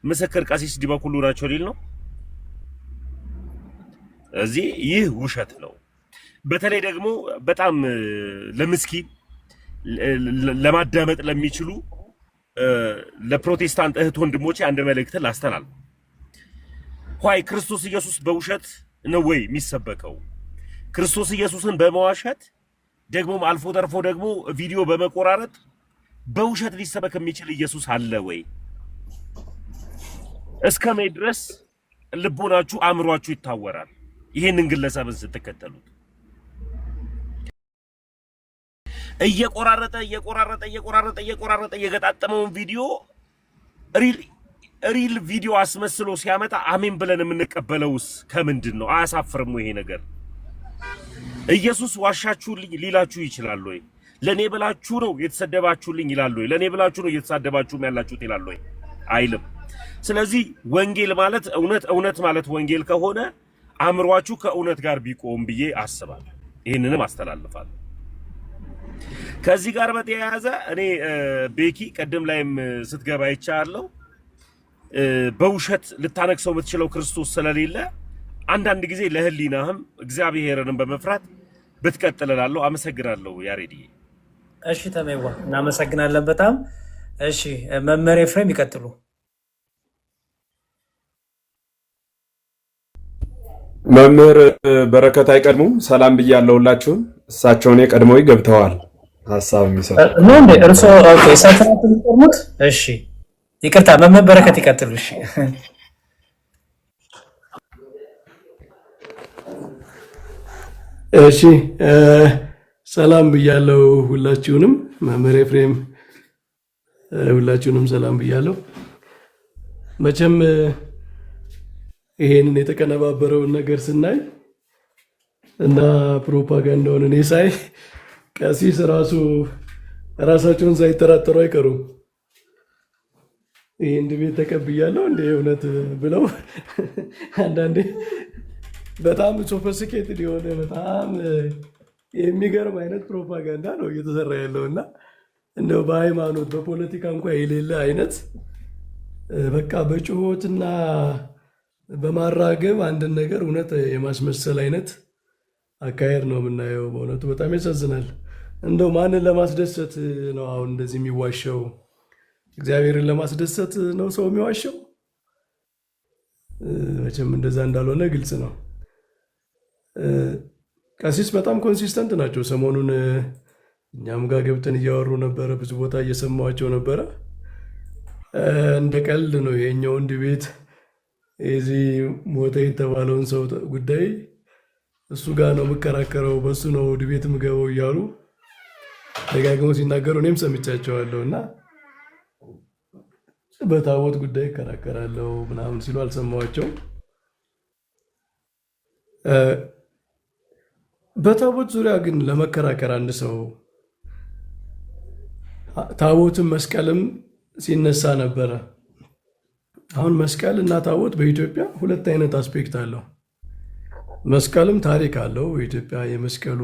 ምስክር ቀሲስ ዲበኩሉ ናቸው ሊል ነው። እዚህ ይህ ውሸት ነው። በተለይ ደግሞ በጣም ለምስኪን ለማዳመጥ ለሚችሉ ለፕሮቴስታንት እህት ወንድሞቼ አንድ መልእክት ላስተላልፍ። ሆይ ክርስቶስ ኢየሱስ በውሸት ነው ወይ የሚሰበከው? ክርስቶስ ኢየሱስን በመዋሸት ደግሞም አልፎ ተርፎ ደግሞ ቪዲዮ በመቆራረጥ በውሸት ሊሰበክ የሚችል ኢየሱስ አለ ወይ? እስከ መቼ ድረስ ልቦናችሁ አእምሯችሁ ይታወራል? ይሄንን ግለሰብን ስትከተሉት እየቆራረጠ እየገጣጠመውን ቪዲዮ ሪል ቪዲዮ አስመስሎ ሲያመጣ አሜን ብለን የምንቀበለውስ ከምንድን ነው? አያሳፍርም ይሄ ነገር? ኢየሱስ ዋሻችሁልኝ ሊላችሁ ይችላል ወይ? ለኔ ብላችሁ ነው የተሰደባችሁልኝ ይላል ወይ? ለኔ ብላችሁ ነው እየተሳደባችሁም ያላችሁት ይላል ወይ? አይልም። ስለዚህ ወንጌል ማለት እውነት ማለት ወንጌል ከሆነ አእምሯችሁ ከእውነት ጋር ቢቆም ብዬ አስባለሁ። ይህንንም አስተላልፋለሁ። ከዚህ ጋር በተያያዘ እኔ ቤኪ ቀደም ላይም ስትገባ ይቻላል በውሸት ልታነክሰው የምትችለው ክርስቶስ ስለሌለ አንዳንድ ጊዜ ለህሊናህም እግዚአብሔርንም በመፍራት ብትቀጥልላለሁ። አመሰግናለሁ ያሬዲ። እሺ ተሜዋ እናመሰግናለን በጣም እሺ። መምህር ኤፍሬም ይቀጥሉ። መምህር በረከት አይቀድሙም። ሰላም ብያለሁ ሁላችሁም። እሳቸውን የቀድሞው ገብተዋል ሀሳብ የሚሰጡ ነው እንዴ እርሶ? ኦኬ እሳቸው የሚቀርሙት። እሺ ይቅርታ መምህር በረከት ይቀጥሉ። እሺ እሺ ሰላም ብያለሁ ሁላችሁንም። መምህር ኤፍሬም ሁላችሁንም ሰላም ብያለሁ። መቼም ይሄንን የተቀነባበረውን ነገር ስናይ እና ፕሮፓጋንዳውን እኔ ሳይ ቀሲስ ራሳቸውን ሳይጠራጠሩ አይቀሩም። ይሄን ቤት ተቀብያለሁ እንደ እውነት ብለው አንዳንዴ በጣም ሶፊስቲኬትድ የሆነ በጣም የሚገርም አይነት ፕሮፓጋንዳ ነው እየተሰራ ያለው እና እንደው በሃይማኖት በፖለቲካ እንኳን የሌለ አይነት በቃ በጩኸትና በማራገብ አንድን ነገር እውነት የማስመሰል አይነት አካሄድ ነው የምናየው። በእውነቱ በጣም ያሳዝናል። እንደው ማንን ለማስደሰት ነው አሁን እንደዚህ የሚዋሸው? እግዚአብሔርን ለማስደሰት ነው ሰው የሚዋሸው? መቼም እንደዛ እንዳልሆነ ግልጽ ነው። ቀሲስ በጣም ኮንሲስተንት ናቸው። ሰሞኑን እኛም ጋር ገብተን እያወሩ ነበረ፣ ብዙ ቦታ እየሰማኋቸው ነበረ። እንደ ቀልድ ነው የኛው ወንድ ቤት የዚህ ሞተ የተባለውን ሰው ጉዳይ እሱ ጋር ነው የምከራከረው፣ በሱ ነው ድቤት ምገበው እያሉ ደጋግመው ሲናገሩ እኔም ሰምቻቸዋለሁ። እና በታቦት ጉዳይ እከራከራለሁ ምናምን ሲሉ አልሰማኋቸውም። በታቦት ዙሪያ ግን ለመከራከር አንድ ሰው ታቦትም መስቀልም ሲነሳ ነበረ። አሁን መስቀል እና ታቦት በኢትዮጵያ ሁለት አይነት አስፔክት አለው። መስቀልም ታሪክ አለው። በኢትዮጵያ የመስቀሉ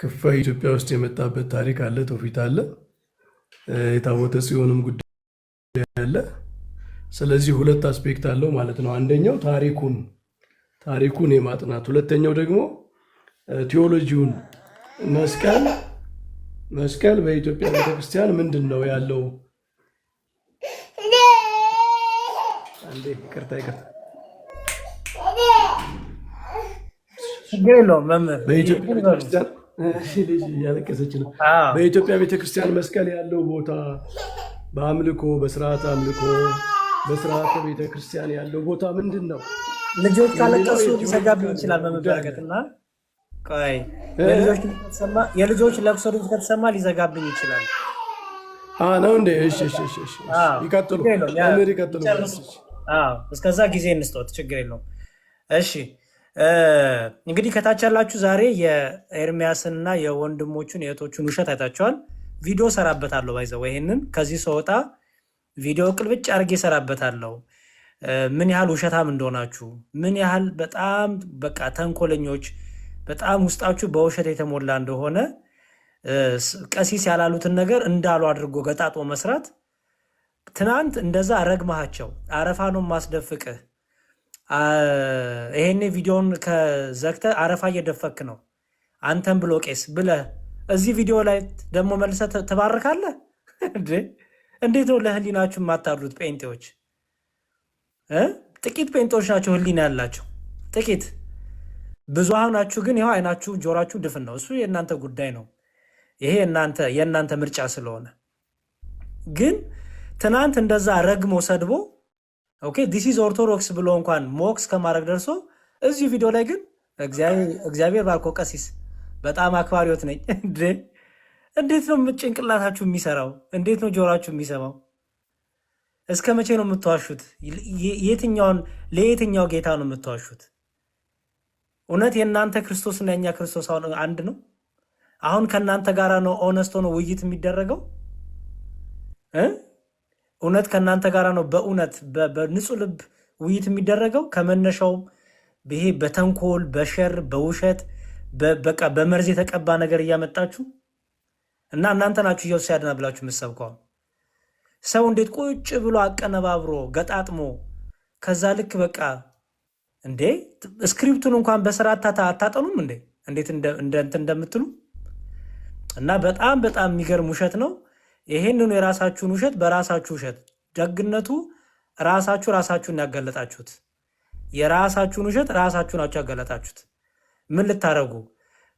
ክፋይ ኢትዮጵያ ውስጥ የመጣበት ታሪክ አለ፣ ትውፊት አለ፣ የታቦተ ጽዮንም ጉዳይ አለ። ስለዚህ ሁለት አስፔክት አለው ማለት ነው። አንደኛው ታሪኩን የማጥናት፣ ሁለተኛው ደግሞ ቴዎሎጂውን። መስቀል በኢትዮጵያ ቤተክርስቲያን ምንድን ነው ያለው? ችግር የለውም መምህር። በኢትዮጵያ ቤተክርስቲያን ልጅ እያለቀሰች ነው። በኢትዮጵያ ቤተክርስቲያን መስቀል ያለው ቦታ በአምልኮ በስርዓተ አምልኮ በስርዓተ ቤተክርስቲያን ያለው ቦታ ምንድን ነው? ልጆች ካለቀሱ ሊዘጋብኝ ይችላል በመበረከት እና ቆይ የልጆች ለቅሶ ድምፅ ከተሰማ ሊዘጋብኝ ይችላል ነው እንዴ? እሺ ይቀጥሉ፣ ይቀጥሉ። እስከዛ ጊዜ እንስጠት፣ ችግር የለውም። እሺ እንግዲህ ከታች ያላችሁ ዛሬ የኤርሚያስንና የወንድሞቹን የእህቶቹን ውሸት አይታችኋል። ቪዲዮ ሰራበታለሁ፣ ባይዘው ይሄንን ከዚህ ሰወጣ ቪዲዮ ቅልብጭ አድርጌ ሰራበታለሁ። ምን ያህል ውሸታም እንደሆናችሁ፣ ምን ያህል በጣም በቃ ተንኮለኞች፣ በጣም ውስጣችሁ በውሸት የተሞላ እንደሆነ፣ ቀሲስ ያላሉትን ነገር እንዳሉ አድርጎ ገጣጦ መስራት። ትናንት እንደዛ ረግመሃቸው አረፋ ነው ማስደፍቅህ፣ ይሄኔ ቪዲዮን ከዘግተ አረፋ እየደፈክ ነው አንተን ብሎ ቄስ ብለህ እዚህ ቪዲዮ ላይ ደግሞ መልሰህ ትባርካለህ። እንዴት ነው ለህሊናችሁ የማታድሩት ጴንጤዎች? ጥቂት ጴንጤዎች ናቸው ህሊና ያላቸው ጥቂት። ብዙሃናችሁ ግን ይኸው አይናችሁ ጆራችሁ ድፍን ነው። እሱ የእናንተ ጉዳይ ነው። ይሄ የእናንተ ምርጫ ስለሆነ ግን ትናንት እንደዛ ረግሞ ሰድቦ ኦኬ ዲስ ኢዝ ኦርቶዶክስ ብሎ እንኳን ሞክስ ከማድረግ ደርሶ እዚህ ቪዲዮ ላይ ግን እግዚአብሔር ባርኮ ቀሲስ በጣም አክባሪዎት ነኝ። እንዴት ነው ጭንቅላታችሁ የሚሰራው? እንዴት ነው ጆራችሁ የሚሰማው? እስከ መቼ ነው የምትዋሹት? ለየትኛው ጌታ ነው የምትዋሹት? እውነት የእናንተ ክርስቶስና የኛ ክርስቶስ አሁን አንድ ነው? አሁን ከእናንተ ጋራ ነው ኦነስቶ ነው ውይይት የሚደረገው? እውነት ከእናንተ ጋራ ነው በእውነት በንጹህ ልብ ውይይት የሚደረገው? ከመነሻውም ይሄ በተንኮል በሸር በውሸት በቃ በመርዝ የተቀባ ነገር እያመጣችሁ እና እናንተ ናችሁ ኢየሱስ ያድና ብላችሁ የምትሰብከው። ሰው እንዴት ቁጭ ብሎ አቀነባብሮ ገጣጥሞ ከዛ ልክ በቃ እንዴ ስክሪፕቱን እንኳን በስርዓት አታጠኑም እንዴ? እንዴት እንደምትሉ እና በጣም የሚገርም ውሸት ነው። ይሄንኑ የራሳችሁን ውሸት በራሳችሁ ውሸት ደግነቱ ራሳችሁን ያጋለጣችሁት። የራሳችሁን ውሸት ራሳችሁ ናችሁ ያጋለጣችሁት። ምን ልታረጉ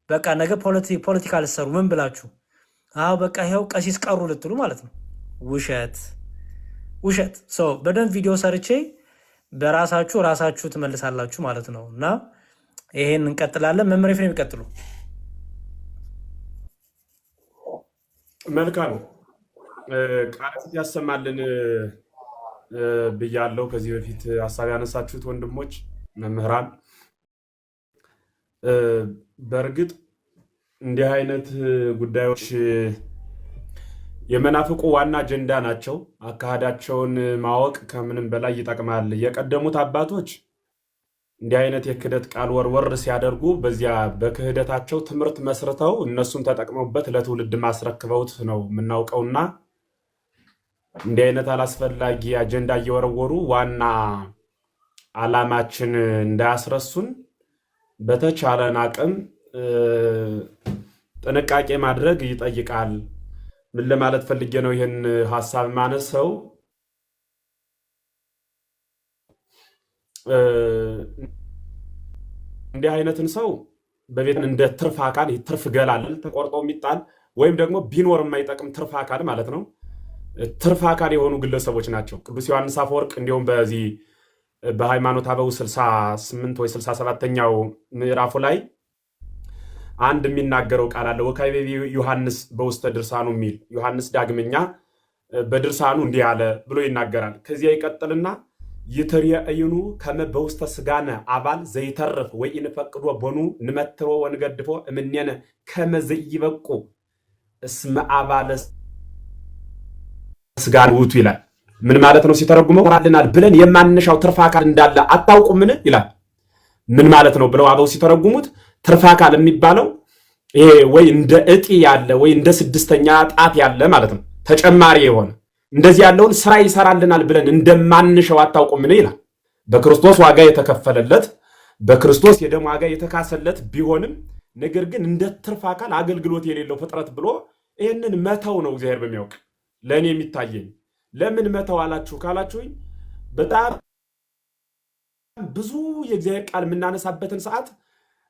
በቃ ነገ ፖለቲካ ልትሰሩ ምን ብላችሁ በቃ ይኸው ቀሲስ ቀሩ ልትሉ ማለት ነው። ውሸት ሰው በደንብ ቪዲዮ ሰርቼ ራሳችሁ ትመልሳላችሁ ማለት ነው። እና ይሄን እንቀጥላለን። መምህር ኤፍሬም የሚቀጥሉ መልካም ቃላት ያሰማልን ብያለሁ። ከዚህ በፊት ሀሳብ ያነሳችሁት ወንድሞች መምህራን፣ በእርግጥ እንዲህ አይነት ጉዳዮች የመናፍቁ ዋና አጀንዳ ናቸው። አካሄዳቸውን ማወቅ ከምንም በላይ ይጠቅማል። የቀደሙት አባቶች እንዲህ አይነት የክህደት ቃል ወርወር ሲያደርጉ በዚያ በክህደታቸው ትምህርት መስርተው እነሱም ተጠቅመውበት ለትውልድ ማስረክበውት ነው የምናውቀውና እንዲህ አይነት አላስፈላጊ አጀንዳ እየወረወሩ ዋና ዓላማችን እንዳያስረሱን በተቻለን አቅም ጥንቃቄ ማድረግ ይጠይቃል። ምን ለማለት ፈልጌ ነው ይህን ሀሳብ ማነሰው? እንዲህ አይነትን ሰው በቤት እንደ ትርፍ አካል ትርፍ ገላል ተቆርጦ የሚጣል ወይም ደግሞ ቢኖር የማይጠቅም ትርፍ አካል ማለት ነው። ትርፍ አካል የሆኑ ግለሰቦች ናቸው። ቅዱስ ዮሐንስ አፈወርቅ እንዲሁም በዚህ በሃይማኖተ አበው 68 ወይ 67ኛው ምዕራፉ ላይ አንድ የሚናገረው ቃል አለ። ወካይቤ ዮሐንስ በውስተ ድርሳኑ የሚል ዮሐንስ ዳግመኛ በድርሳኑ እንዲህ አለ ብሎ ይናገራል። ከዚያ ይቀጥልና ይትርየእዩኑ ከመ በውስተ ስጋነ አባል ዘይተርፍ ወይ እንፈቅዶ ቦኑ ንመትሮ ወንገድፎ እምኔነ ከመ ዘይበቁ እስመ አባለ ስጋን ውቱ ይላል። ምን ማለት ነው ሲተረጉመው? ወራልናል ብለን የማንሻው ትርፍ አካል እንዳለ አታውቁምን ይላል። ምን ማለት ነው ብለው አበው ሲተረጉሙት ትርፍ አካል የሚባለው ይሄ ወይ እንደ እጢ ያለ ወይ እንደ ስድስተኛ ጣት ያለ ማለት ነው። ተጨማሪ የሆነ እንደዚህ ያለውን ስራ ይሰራልናል ብለን እንደማንሻው አታውቁምን ይላል። በክርስቶስ ዋጋ የተከፈለለት በክርስቶስ የደም ዋጋ የተካሰለት ቢሆንም ነገር ግን እንደ ትርፍ አካል አገልግሎት የሌለው ፍጥረት ብሎ ይህንን መተው ነው እግዚአብሔር በሚያውቅ ለእኔ የሚታየኝ። ለምን መተው አላችሁ ካላችሁኝ በጣም ብዙ የእግዚአብሔር ቃል የምናነሳበትን ሰዓት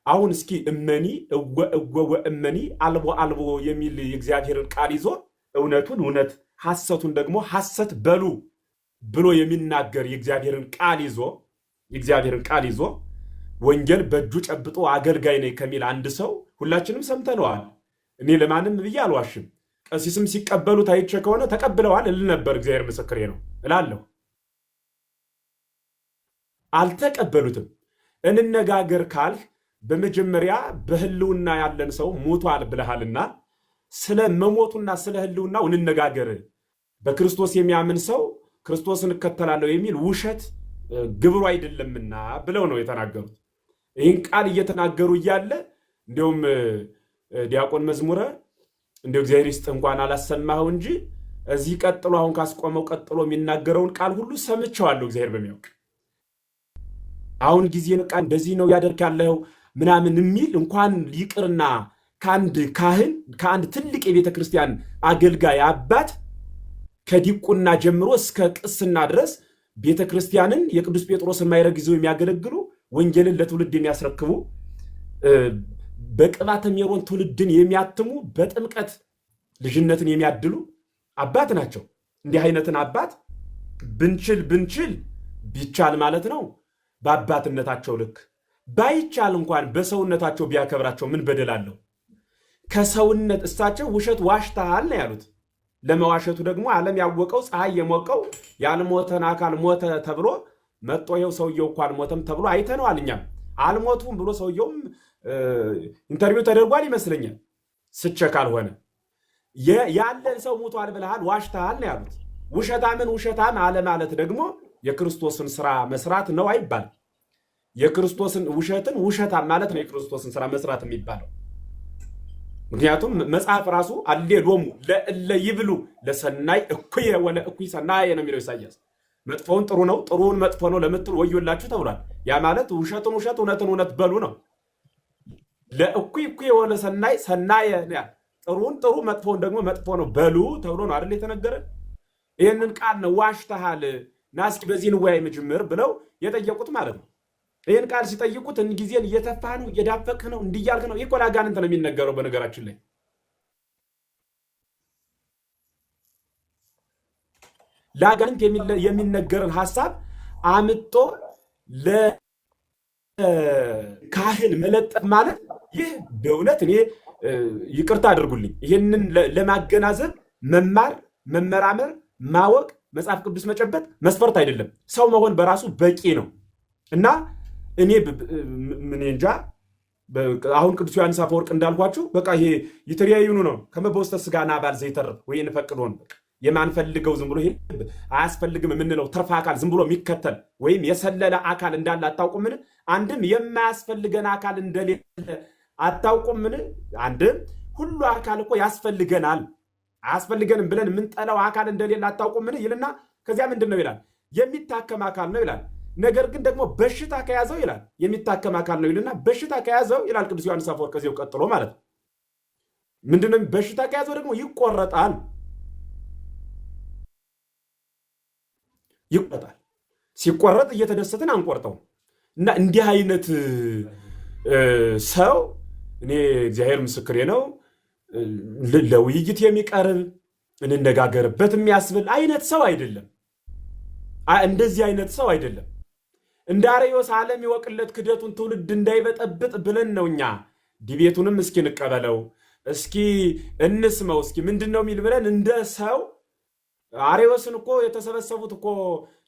አሁን እስኪ እመኒ ወእመኒ አልቦ አልቦ የሚል የእግዚአብሔርን ቃል ይዞ እውነቱን እውነት ሐሰቱን ደግሞ ሐሰት በሉ ብሎ የሚናገር የእግዚአብሔርን ቃል ይዞ ወንጌል በእጁ ጨብጦ አገልጋይ ነኝ ከሚል አንድ ሰው ሁላችንም ሰምተነዋል። እኔ ለማንም ብዬ አልዋሽም። ቀሲስም ሲቀበሉት አይቼ ከሆነ ተቀብለዋል እል ነበር። እግዚአብሔር ምስክሬ ነው እላለሁ። አልተቀበሉትም። እንነጋገር ካልህ በመጀመሪያ በህልውና ያለን ሰው ሞቷል ብለሃልና ስለ መሞቱና ስለ ህልውናው እንነጋገር። በክርስቶስ የሚያምን ሰው ክርስቶስን እከተላለሁ የሚል ውሸት ግብሩ አይደለምና ብለው ነው የተናገሩት። ይህን ቃል እየተናገሩ እያለ እንዲሁም ዲያቆን መዝሙረ እንዲሁ እግዚአብሔር ይስጥ እንኳን አላሰማኸው እንጂ እዚህ ቀጥሎ አሁን ካስቆመው ቀጥሎ የሚናገረውን ቃል ሁሉ ሰምቼዋለሁ። እግዚአብሔር በሚያውቅ አሁን ጊዜ በቃ እንደዚህ ነው ያደርግ ያለው ምናምን የሚል እንኳን ይቅርና ከአንድ ካህን ከአንድ ትልቅ የቤተ ክርስቲያን አገልጋይ አባት ከዲቁና ጀምሮ እስከ ቅስና ድረስ ቤተ ክርስቲያንን የቅዱስ ጴጥሮስን ማዕረግ ይዘው የሚያገለግሉ ወንጌልን ለትውልድ የሚያስረክቡ በቅባተ ሜሮን ትውልድን የሚያትሙ በጥምቀት ልጅነትን የሚያድሉ አባት ናቸው። እንዲህ አይነትን አባት ብንችል ቢቻል ማለት ነው በአባትነታቸው ልክ ባይቻል እንኳን በሰውነታቸው ቢያከብራቸው ምን በደል አለው? ከሰውነት እሳቸው ውሸት ዋሽተሃል ነው ያሉት። ለመዋሸቱ ደግሞ ዓለም ያወቀው ፀሐይ የሞቀው ያልሞተን አካል ሞተ ተብሎ መጦ ይኸው ሰውየው እኮ አልሞተም ተብሎ አይተነዋል። እኛም አልሞቱም ብሎ ሰውየውም ኢንተርቪው ተደርጓል ይመስለኛል። ስቼ ካልሆነ ያለን ሰው ሞቷል ብለሃል ዋሽተሃል ነው ያሉት። ውሸታምን ውሸታም አለ ማለት ደግሞ የክርስቶስን ስራ መስራት ነው አይባል። የክርስቶስን ውሸትን ውሸታም ማለት ነው የክርስቶስን ስራ መስራት የሚባለው። ምክንያቱም መጽሐፍ ራሱ አሌሎሙ ለእለ ይብሉ ለሰናይ እኩየ ወለ እኩይ ሰናየ ነው የሚለው ኢሳይያስ። መጥፎውን ጥሩ ነው ጥሩውን መጥፎ ነው ለምትሉ ወዮላችሁ ተብሏል። ያ ማለት ውሸቱን ውሸት እውነትን እውነት በሉ ነው። ለእኩይ እኩየ ወለ ሰናይ ሰናየ ጥሩን ጥሩ መጥፎውን ደግሞ መጥፎ ነው በሉ ተብሎ ነው አይደል የተነገረ። ይህንን ቃል ነው ዋሽተሃል ና እስኪ በዚህ ንወያይ መጀመር ብለው የጠየቁት ማለት ነው። ይህን ቃል ሲጠይቁት ጊዜን እየተፋህ ነው እየዳፈቅህ ነው እንዲያልክ ነው። ይህ ለአጋንንት ነው የሚነገረው። በነገራችን ላይ ለአጋንንት የሚነገርን ሀሳብ አምጦ ለካህን መለጠፍ ማለት ይህ በእውነት እኔ ይቅርታ አድርጉልኝ፣ ይህንን ለማገናዘብ መማር፣ መመራመር፣ ማወቅ፣ መጽሐፍ ቅዱስ መጨበጥ መስፈርት አይደለም። ሰው መሆን በራሱ በቂ ነው እና እኔ ምን እንጃ አሁን ቅዱስ ዮሐንስ አፈወርቅ እንዳልኳችሁ በቃ ይሄ ይተሪያዩኑ ነው ከመበውስተ ስጋና ባል ዘይተርፍ ወይ እንፈቅዶን የማንፈልገው ዝም ብሎ ይሄ አያስፈልግም የምንለው ትርፍ አካል ዝም ብሎ የሚከተል ወይም የሰለለ አካል እንዳለ አታውቁምን? አንድም የማያስፈልገን አካል እንደሌለ አታውቁምን? አንድም ሁሉ አካል እኮ ያስፈልገናል፣ አያስፈልገንም ብለን የምንጠላው አካል እንደሌለ አታውቁምን? ይልና ከዚያ ምንድን ነው ይላል? የሚታከም አካል ነው ይላል። ነገር ግን ደግሞ በሽታ ከያዘው ይላል የሚታከም አካል ነው ይልና በሽታ ከያዘው ይላል ቅዱስ ዮሐንስ አፈወርቅ ከዚያው ቀጥሎ ማለት ነው። ምንድነው በሽታ ከያዘው ደግሞ ይቆረጣል። ሲቆረጥ እየተደሰትን አንቆርጠው እና እንዲህ አይነት ሰው እኔ እግዚአብሔር ምስክሬ ነው ለውይይት የሚቀርብ እንነጋገርበት የሚያስብል አይነት ሰው አይደለም። እንደዚህ አይነት ሰው አይደለም። እንደ አርዮስ ዓለም ይወቅለት ክደቱን ትውልድ እንዳይበጠብጥ ብለን ነው እኛ ዲቤቱንም እስኪ እንቀበለው እስኪ እንስመው እስኪ ምንድነው የሚል ብለን እንደ ሰው አርዮስን እኮ የተሰበሰቡት እኮ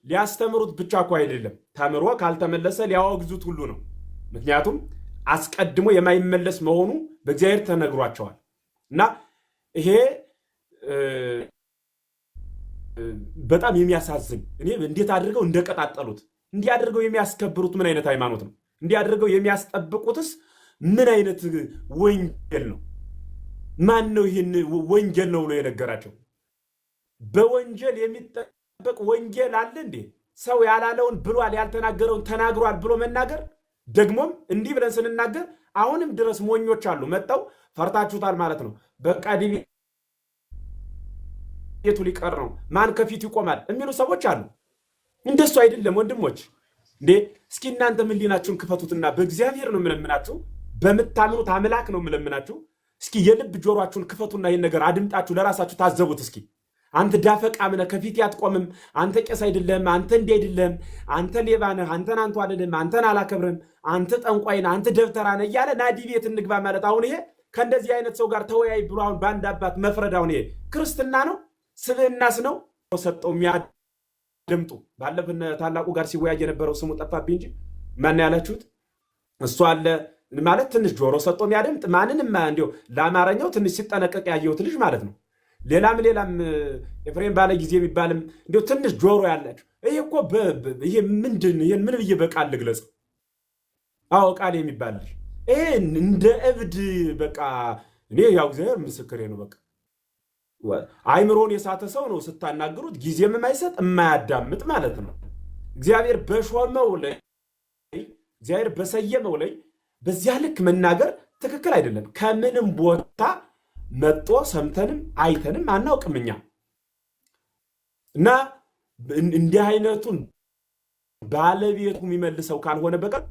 ሊያስተምሩት ብቻ እኮ አይደለም፣ ተምሮ ካልተመለሰ ሊያወግዙት ሁሉ ነው። ምክንያቱም አስቀድሞ የማይመለስ መሆኑ በእግዚአብሔር ተነግሯቸዋል። እና ይሄ በጣም የሚያሳዝን እኔ እንዴት አድርገው እንደቀጣጠሉት እንዲያደርገው የሚያስከብሩት ምን አይነት ሃይማኖት ነው? እንዲያደርገው የሚያስጠብቁትስ ምን አይነት ወንጌል ነው? ማን ነው ይህን ወንጌል ነው ብሎ የነገራቸው? በወንጌል የሚጠበቅ ወንጌል አለ እንዴ? ሰው ያላለውን ብሏል፣ ያልተናገረውን ተናግሯል ብሎ መናገር። ደግሞም እንዲህ ብለን ስንናገር አሁንም ድረስ ሞኞች አሉ። መጣው ፈርታችሁታል ማለት ነው። በቃ ዲቤቱ ሊቀር ነው፣ ማን ከፊቱ ይቆማል የሚሉ ሰዎች አሉ። እንደሱ አይደለም ወንድሞች። እንዴ እስኪ እናንተ ህሊናችሁን ክፈቱትና በእግዚአብሔር ነው የምለምናችሁ በምታምኑት አምላክ ነው የምለምናችሁ። እስኪ የልብ ጆሮአችሁን ክፈቱና ይህን ነገር አድምጣችሁ ለራሳችሁ ታዘቡት። እስኪ አንተ ዳፈቃም ነህ፣ ከፊት አትቆምም፣ አንተ ቄስ አይደለም፣ አንተ እንዲህ አይደለም፣ አንተ ሌባ ነህ፣ አንተን አንቱ አልልም፣ አንተን አላከብርም፣ አንተ ጠንቋይ ነህ፣ አንተ ደብተራ ነህ እያለ ናዲ ቤት እንግባ ማለት አሁን ይሄ ከእንደዚህ አይነት ሰው ጋር ተወያይ ብሎ አሁን በአንድ አባት መፍረድ አሁን ይሄ ክርስትና ነው? ስብዕናስ ነው? ሰጠው የሚያደምጡ ባለፈን ታላቁ ጋር ሲወያይ የነበረው ስሙ ጠፋብኝ እንጂ ማን ያላችሁት እሱ አለ ማለት ትንሽ ጆሮ ሰጥቶ የሚያደምጥ ማንንም እንዲሁ ለአማርኛው ትንሽ ሲጠነቀቅ ያየሁት ልጅ ማለት ነው። ሌላም ኤፍሬም ባለ ጊዜ የሚባልም እንዲሁ ትንሽ ጆሮ ያላቸው ይሄ እኮ ይሄ ምንድን ይሄን ምን ብዬ በቃል ልግለጸው? አዎ ቃል የሚባል ልጅ ይሄ እንደ እብድ በቃ እኔ ያው እግዚአብሔር ምስክሬ ነው። በቃ አይምሮን የሳተ ሰው ነው ስታናግሩት ጊዜም የማይሰጥ የማያዳምጥ ማለት ነው። እግዚአብሔር በሾመው ላይ እግዚአብሔር በሰየመው ላይ በዚያ ልክ መናገር ትክክል አይደለም። ከምንም ቦታ መጦ ሰምተንም አይተንም አናውቅም እኛ እና እንዲህ አይነቱን ባለቤቱ የሚመልሰው ካልሆነ በቀር